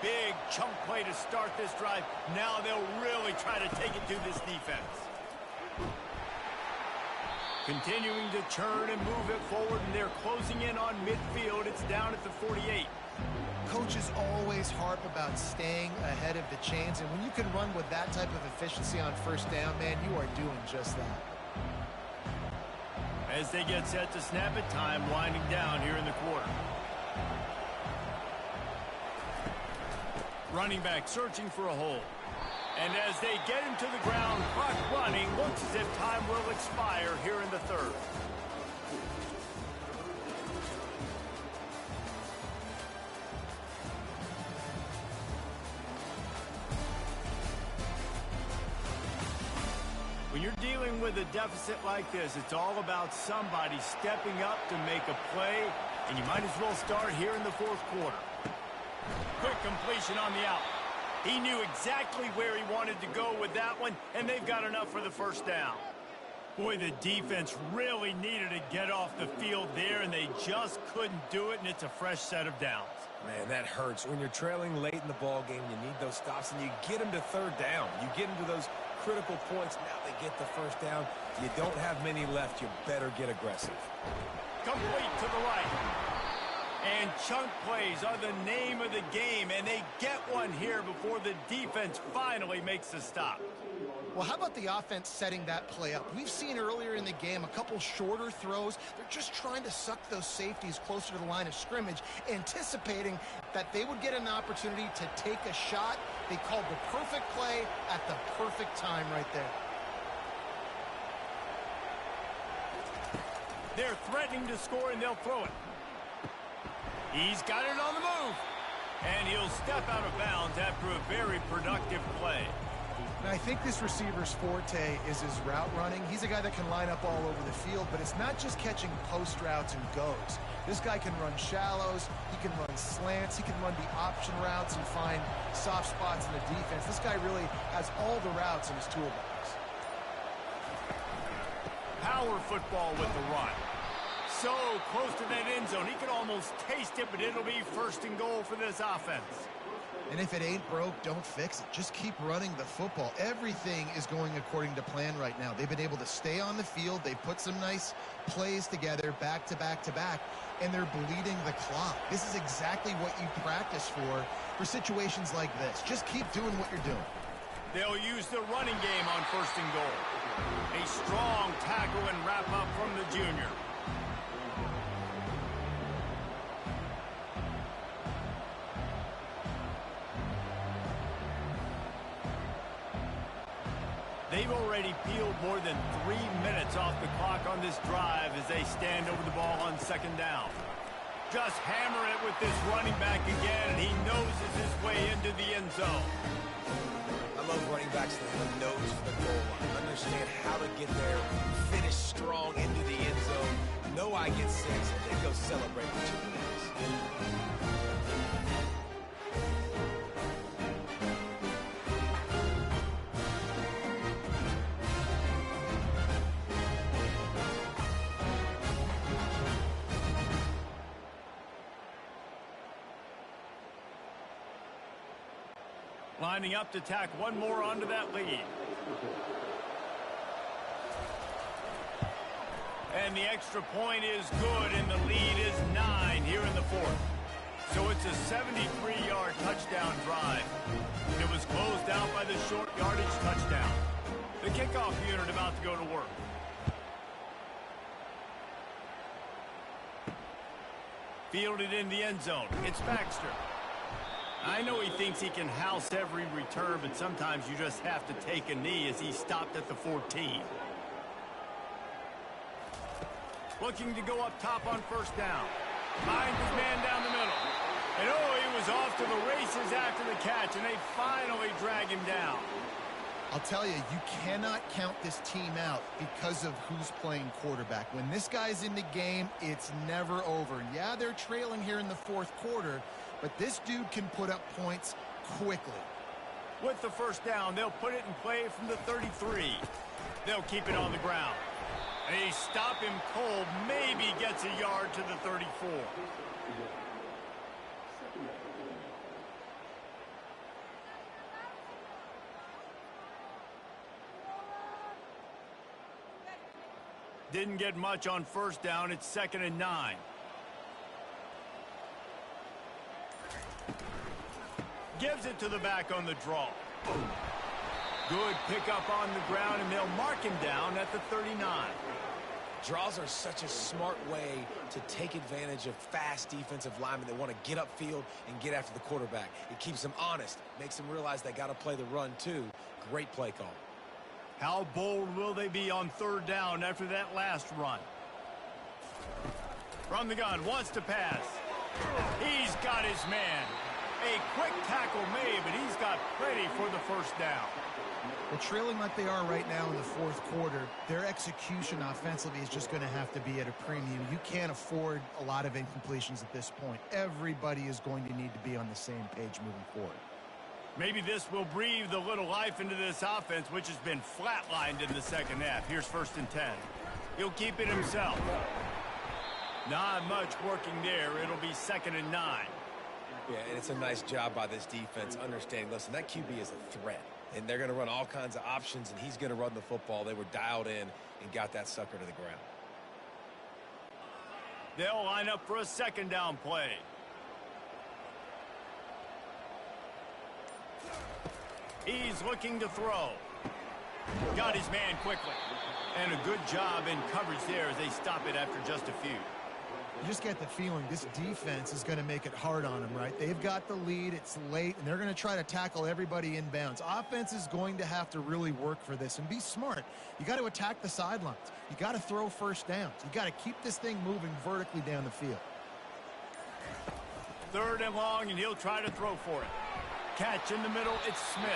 Big chunk play to start this drive. Now they'll really try to take it to this defense. Continuing to churn and move it forward, and they're closing in on midfield. It's down at the 48. Coaches always harp about staying ahead of the chains, and when you can run with that type of efficiency on first down, man, you are doing just that. As they get set to snap it, time winding down here in the quarter. Running back searching for a hole. And as they get him to the ground, clock running, looks as if time will expire here in the third. When you're dealing with a deficit like this, it's all about somebody stepping up to make a play, and you might as well start here in the fourth quarter. Quick completion on the out. He knew exactly where he wanted to go with that one, and they've got enough for the first down. Boy, the defense really needed to get off the field there, and they just couldn't do it, and it's a fresh set of downs. Man, that hurts. When you're trailing late in the ball game, you need those stops, and you get them to third down. You get them to those critical points. Now they get the first down. You don't have many left. You better get aggressive. Complete to the right. And chunk plays are the name of the game, and they get one here before the defense finally makes the stop. Well, how about the offense setting that play up? We've seen earlier in the game a couple shorter throws. They're just trying to suck those safeties closer to the line of scrimmage, anticipating that they would get an opportunity to take a shot. They called the perfect play at the perfect time right there. They're threatening to score, and they'll throw it. He's got it on the move. And he'll step out of bounds after a very productive play. Now, I think this receiver's forte is his route running. He's a guy that can line up all over the field, but it's not just catching post routes and goes. This guy can run shallows, he can run slants, he can run the option routes and find soft spots in the defense. This guy really has all the routes in his toolbox. Power football with the run. So close to that end zone. He could almost taste it, but it'll be first and goal for this offense. And if it ain't broke, don't fix it. Just keep running the football. Everything is going according to plan right now. They've been able to stay on the field. They put some nice plays together back to back to back, and they're bleeding the clock. This is exactly what you practice for situations like this. Just keep doing what you're doing. They'll use the running game on first and goal. A strong tackle and wrap up from the junior. They've already peeled more than 3 minutes off the clock on this drive as they stand over the ball on second down. Just hammer it with this running back again, and he noses his way into the end zone. I love running backs that have a nose for the goal line. Understand how to get there, finish strong into the end zone. Know I get 6, and then go celebrate with 2 minutes. Lining up to tack one more onto that lead. And the extra point is good, and the lead is 9 here in the fourth. So it's a 73-yard touchdown drive. And it was closed out by the short yardage touchdown. The kickoff unit about to go to work. Fielded in the end zone. It's Baxter. I know he thinks he can house every return, but sometimes you just have to take a knee as he stopped at the 14. Looking to go up top on first down. Finds his man down the middle. And oh, he was off to the races after the catch, and they finally drag him down. I'll tell you, you cannot count this team out because of who's playing quarterback. When this guy's in the game, it's never over. Yeah, they're trailing here in the fourth quarter, but this dude can put up points quickly. With the first down, they'll put it in play from the 33. They'll keep it on the ground. They stop him cold, maybe gets a yard to the 34. Didn't get much on first down. It's 2nd and 9. Gives it to the back on the draw. Good pickup on the ground, and they'll mark him down at the 39. Draws are such a smart way to take advantage of fast defensive linemen that want to get upfield and get after the quarterback. It keeps them honest, makes them realize they got to play the run too. Great play call. How bold will they be on 3rd down after that last run? From the gun, wants to pass. He's got his man. A quick tackle made, but he's got plenty for the first down. Well, trailing like they are right now in the 4th quarter, their execution offensively is just going to have to be at a premium. You can't afford a lot of incompletions at this point. Everybody is going to need to be on the same page moving forward. Maybe this will breathe a little life into this offense, which has been flatlined in the 2nd half. Here's 1st and 10. He'll keep it himself. Not much working there. It'll be 2nd and 9. Yeah, and it's a nice job by this defense understanding, listen, that QB is a threat. And they're going to run all kinds of options, and he's going to run the football. They were dialed in and got that sucker to the ground. They'll line up for a 2nd down play. He's looking to throw. Got his man quickly. And a good job in coverage there as they stop it after just a few. You just get the feeling this defense is going to make it hard on them, right? They've got the lead, it's late, and they're going to try to tackle everybody inbounds. Offense is going to have to really work for this and be smart. You got to attack the sidelines. You got to throw first downs. You got to keep this thing moving vertically down the field. 3rd and long, and he'll try to throw for it. Catch in the middle, it's Smith.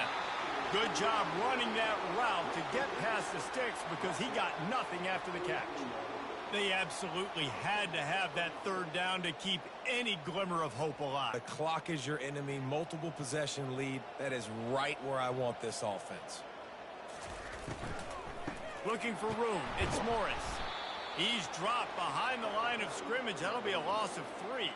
Good job running that route to get past the sticks because he got nothing after the catch. They absolutely had to have that 3rd down to keep any glimmer of hope alive. The clock is your enemy. Multiple possession lead. That is right where I want this offense. Looking for room. It's Morris. He's dropped behind the line of scrimmage. That'll be a loss of 3.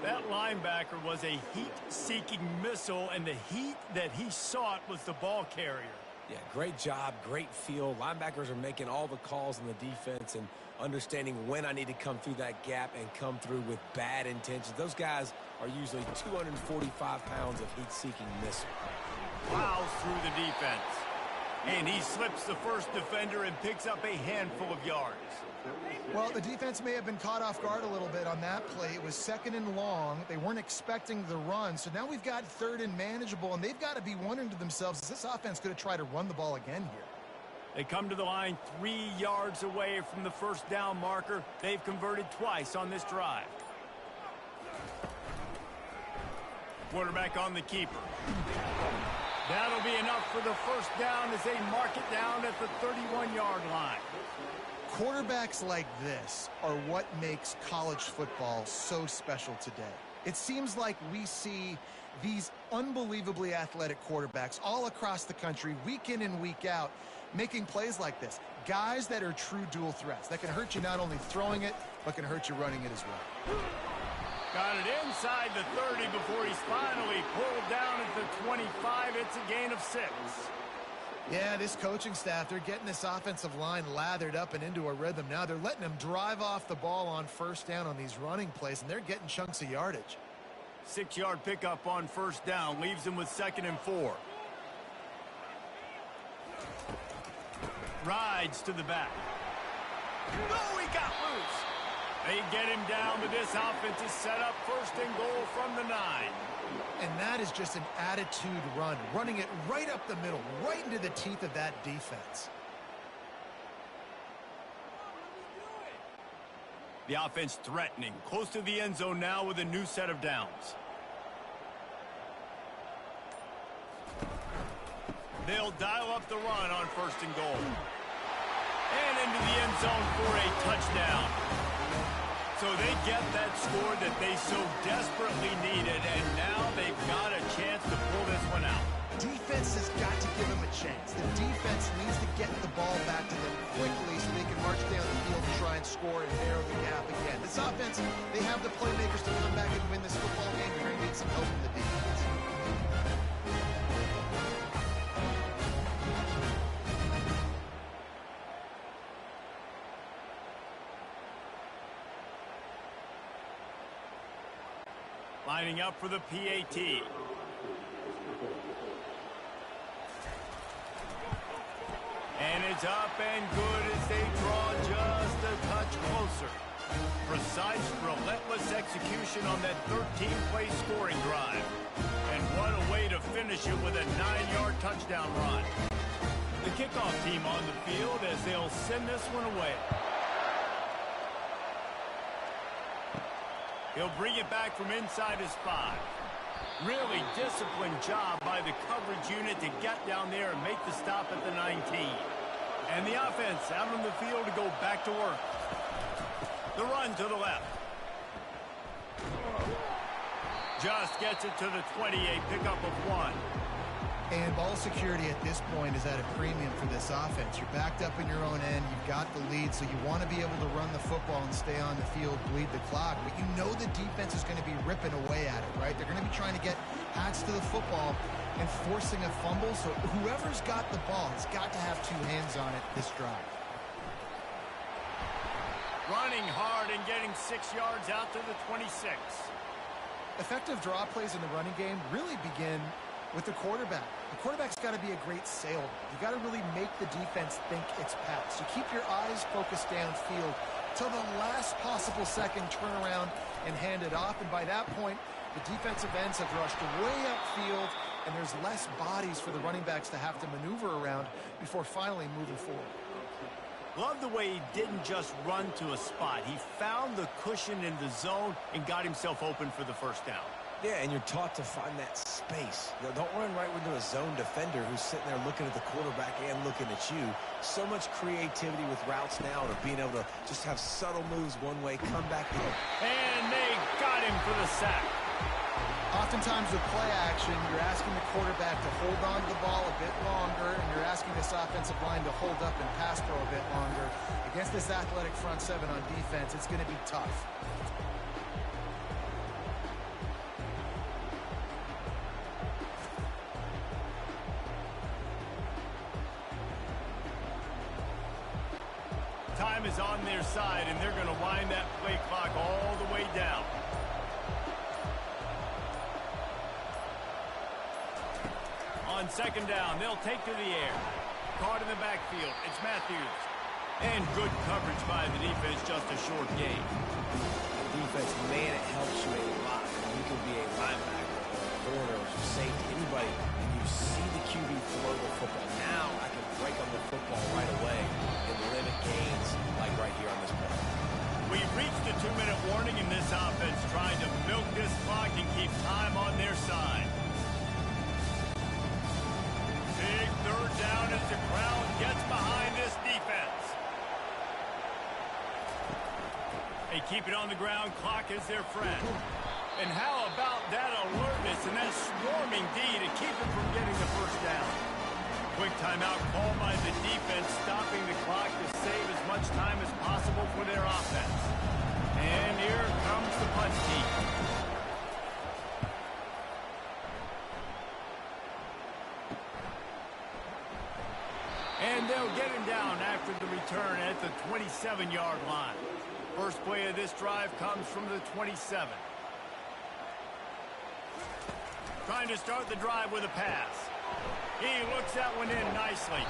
That linebacker was a heat-seeking missile, and the heat that he sought was the ball carrier. Yeah, great job, great feel. Linebackers are making all the calls in the defense and understanding when I need to come through that gap and come through with bad intentions. Those guys are usually 245 pounds of heat-seeking missile. Plows through the defense. And he slips the first defender and picks up a handful of yards. Well, the defense may have been caught off guard a little bit on that play. It was 2nd and long. They weren't expecting the run. So now we've got 3rd and manageable, and they've got to be wondering to themselves, is this offense going to try to run the ball again here? They come to the line 3 yards away from the first down marker. They've converted twice on this drive. Quarterback on the keeper. That'll be enough for the first down as they mark it down at the 31-yard line. Quarterbacks like this are what makes college football so special today. It seems like we see these unbelievably athletic quarterbacks all across the country, week in and week out, making plays like this. Guys that are true dual threats, that can hurt you not only throwing it, but can hurt you running it as well. Got it inside the 30 before he's finally pulled down at the 25. It's a gain of 6. Yeah, this coaching staff, they're getting this offensive line lathered up and into a rhythm now. They're letting them drive off the ball on first down on these running plays, and they're getting chunks of yardage. 6-yard pickup on first down leaves them with 2nd and 4. Rides to the back. Oh, he got loose. They get him down, but this offense is set up 1st and goal from the 9. And that is just an attitude run, running it right up the middle, right into the teeth of that defense. The offense threatening, close to the end zone now with a new set of downs. They'll dial up the run on 1st and goal. And into the end zone for a touchdown. So they get that score that they so desperately needed, and now they've got a chance to pull this one out. defense has got to give them a chance. The defense needs to get the ball back to them quickly so they can march down the field and try and score and narrow the gap again. This offense, they have the playmakers to come back and win this football game. You're going to need some help from the defense. Lining up for the PAT. And it's up and good as they draw just a touch closer. Precise, relentless execution on that 13-play scoring drive. And what a way to finish it with a 9-yard touchdown run. The kickoff team on the field as they'll send this one away. He'll bring it back from inside his 5. Really disciplined job by the coverage unit to get down there and make the stop at the 19. And the offense out on the field to go back to work. The run to the left. Just gets it to the 28, pickup of 1. And ball security at this point is at a premium for this offense. You're backed up in your own end. You've got the lead, so you want to be able to run the football and stay on the field, bleed the clock. But you know the defense is going to be ripping away at it, right? They're going to be trying to get hats to the football and forcing a fumble. So whoever's got the ball has got to have 2 hands on it this drive. Running hard and getting 6 yards out to the 26. Effective draw plays in the running game really begin with the quarterback. The quarterback's got to be a great salesman. You got to really make the defense think it's pass. You keep your eyes focused downfield till the last possible second, turn around and hand it off. And by that point, the defensive ends have rushed way upfield, and there's less bodies for the running backs to have to maneuver around before finally moving forward. Love the way he didn't just run to a spot. He found the cushion in the zone and got himself open for the first down. Yeah, and you're taught to find that space. You know, don't run right into a zone defender who's sitting there looking at the quarterback and looking at you. So much creativity with routes now to being able to just have subtle moves one way, come back the other. And they got him for the sack. Oftentimes with play action, you're asking the quarterback to hold on to the ball a bit longer, and you're asking this offensive line to hold up and pass pro a bit longer. Against this athletic front 7 on defense, it's going to be tough. Time is on their side, and they're going to wind that play clock all the way down. On second down, they'll take to the air. Caught in the backfield, it's Matthews. And good coverage by the defense, just a short gain. The defense, man, it helps you a lot. You can be a linebacker, or a corner, or safety, anybody, and you see the QB throw the football. Now I can break on the football right away and limit gains, like right here on this play. We've reached the 2-minute warning in this offense, trying to milk this clock and keep time on their side. Big third down as the crowd gets behind this defense. They keep it on the ground, clock is their friend. And how about that alertness and that swarming D to keep him from getting the first down? Quick timeout called by the defense, stopping the clock to save as much time as possible for their offense. And here comes the punt team. And they'll get him down after the return at the 27-yard line. First play of this drive comes from the 27. Trying to start the drive with a pass. He looks that one in nicely.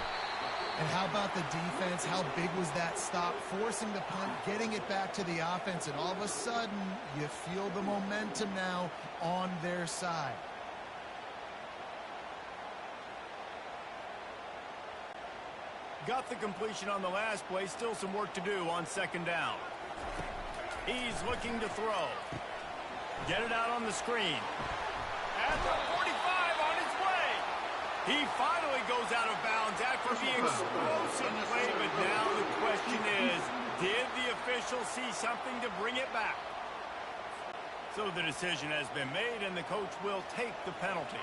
And how about the defense? How big was that stop? Forcing the punt, getting it back to the offense, and all of a sudden, you feel the momentum now on their side. Got the completion on the last play. Still some work to do on second down. He's looking to throw. Get it out on the screen. At the 45 on his way. He finally goes out of bounds after the explosive play, but now the question is, did the official see something to bring it back? So the decision has been made, and the coach will take the penalty.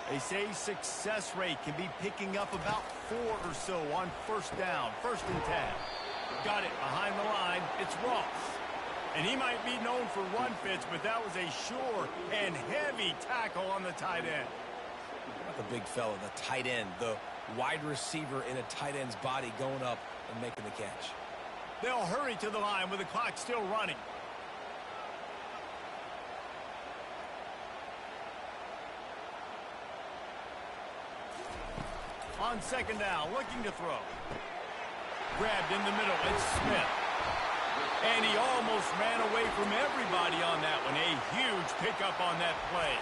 They say success rate can be picking up about 4 or so on first down, 1st and 10. Got it behind the line. It's Ross. And he might be known for run fits, but that was a sure and heavy tackle on the tight end. Not the big fella, the tight end, the wide receiver in a tight end's body going up and making the catch. They'll hurry to the line with the clock still running. On 2nd down, looking to throw. Grabbed in the middle, it's Smith. And he almost ran away from everybody on that one. A huge pickup on that play.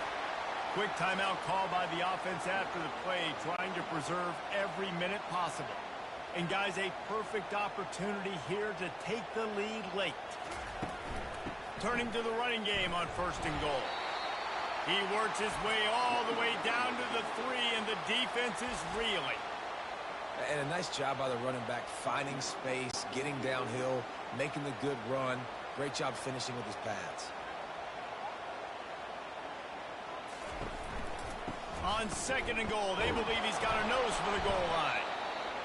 Quick timeout call by the offense after the play, trying to preserve every minute possible. And guys, a perfect opportunity here to take the lead late. Turning to the running game on 1st and goal. He works his way all the way down to the 3, and the defense is reeling. And a nice job by the running back, finding space, getting downhill, making the good run. Great job finishing with his pads. On 2nd and goal, they believe he's got a nose for the goal line.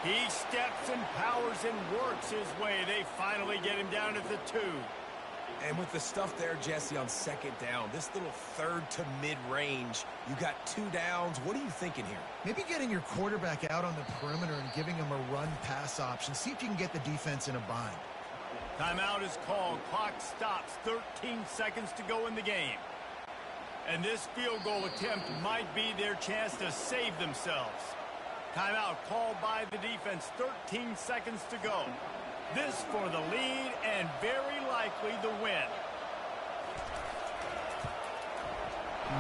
He steps and powers and works his way. They finally get him down at the 2. And with the stuff there, Jesse, on 2nd down, this little 3rd to mid-range, you got 2 downs. What are you thinking here? Maybe getting your quarterback out on the perimeter and giving him a run-pass option. See if you can get the defense in a bind. Timeout is called. Clock stops. 13 seconds to go in the game. And this field goal attempt might be their chance to save themselves. Timeout called by the defense. 13 seconds to go. This for the lead and very likely the win.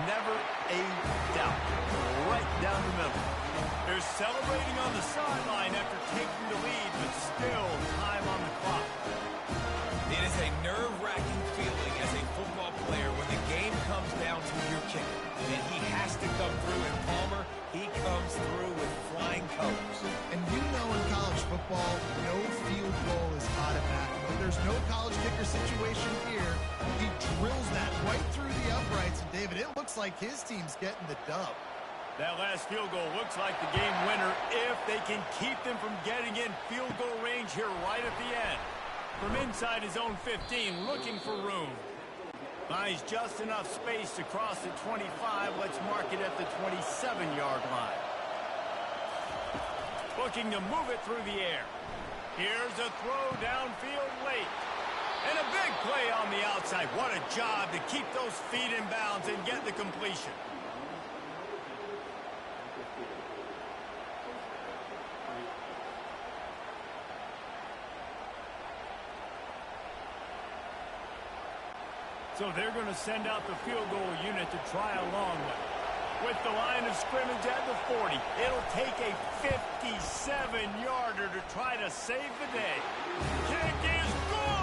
Never a doubt. Right down the middle. They're celebrating on the sideline after taking the lead, but still time on the clock. It is a nerve-wracking feeling as a football player when the game comes down to your kicker. And he has to come through. And Palmer, he comes through with flying colors. And you know in college football, no field goal is automatic. But there's no college kicker situation here. He drills that right through the uprights. And David, it looks like his team's getting the dub. That last field goal looks like the game winner if they can keep them from getting in field goal range here right at the end. From inside his own 15, looking for room. Finds just enough space to cross the 25. Let's mark it at the 27-yard line. Looking to move it through the air. Here's a throw downfield late. And a big play on the outside. What a job to keep those feet in bounds and get the completion. So they're going to send out the field goal unit to try a long one. With the line of scrimmage at the 40, it'll take a 57-yarder to try to save the day. Kick is good!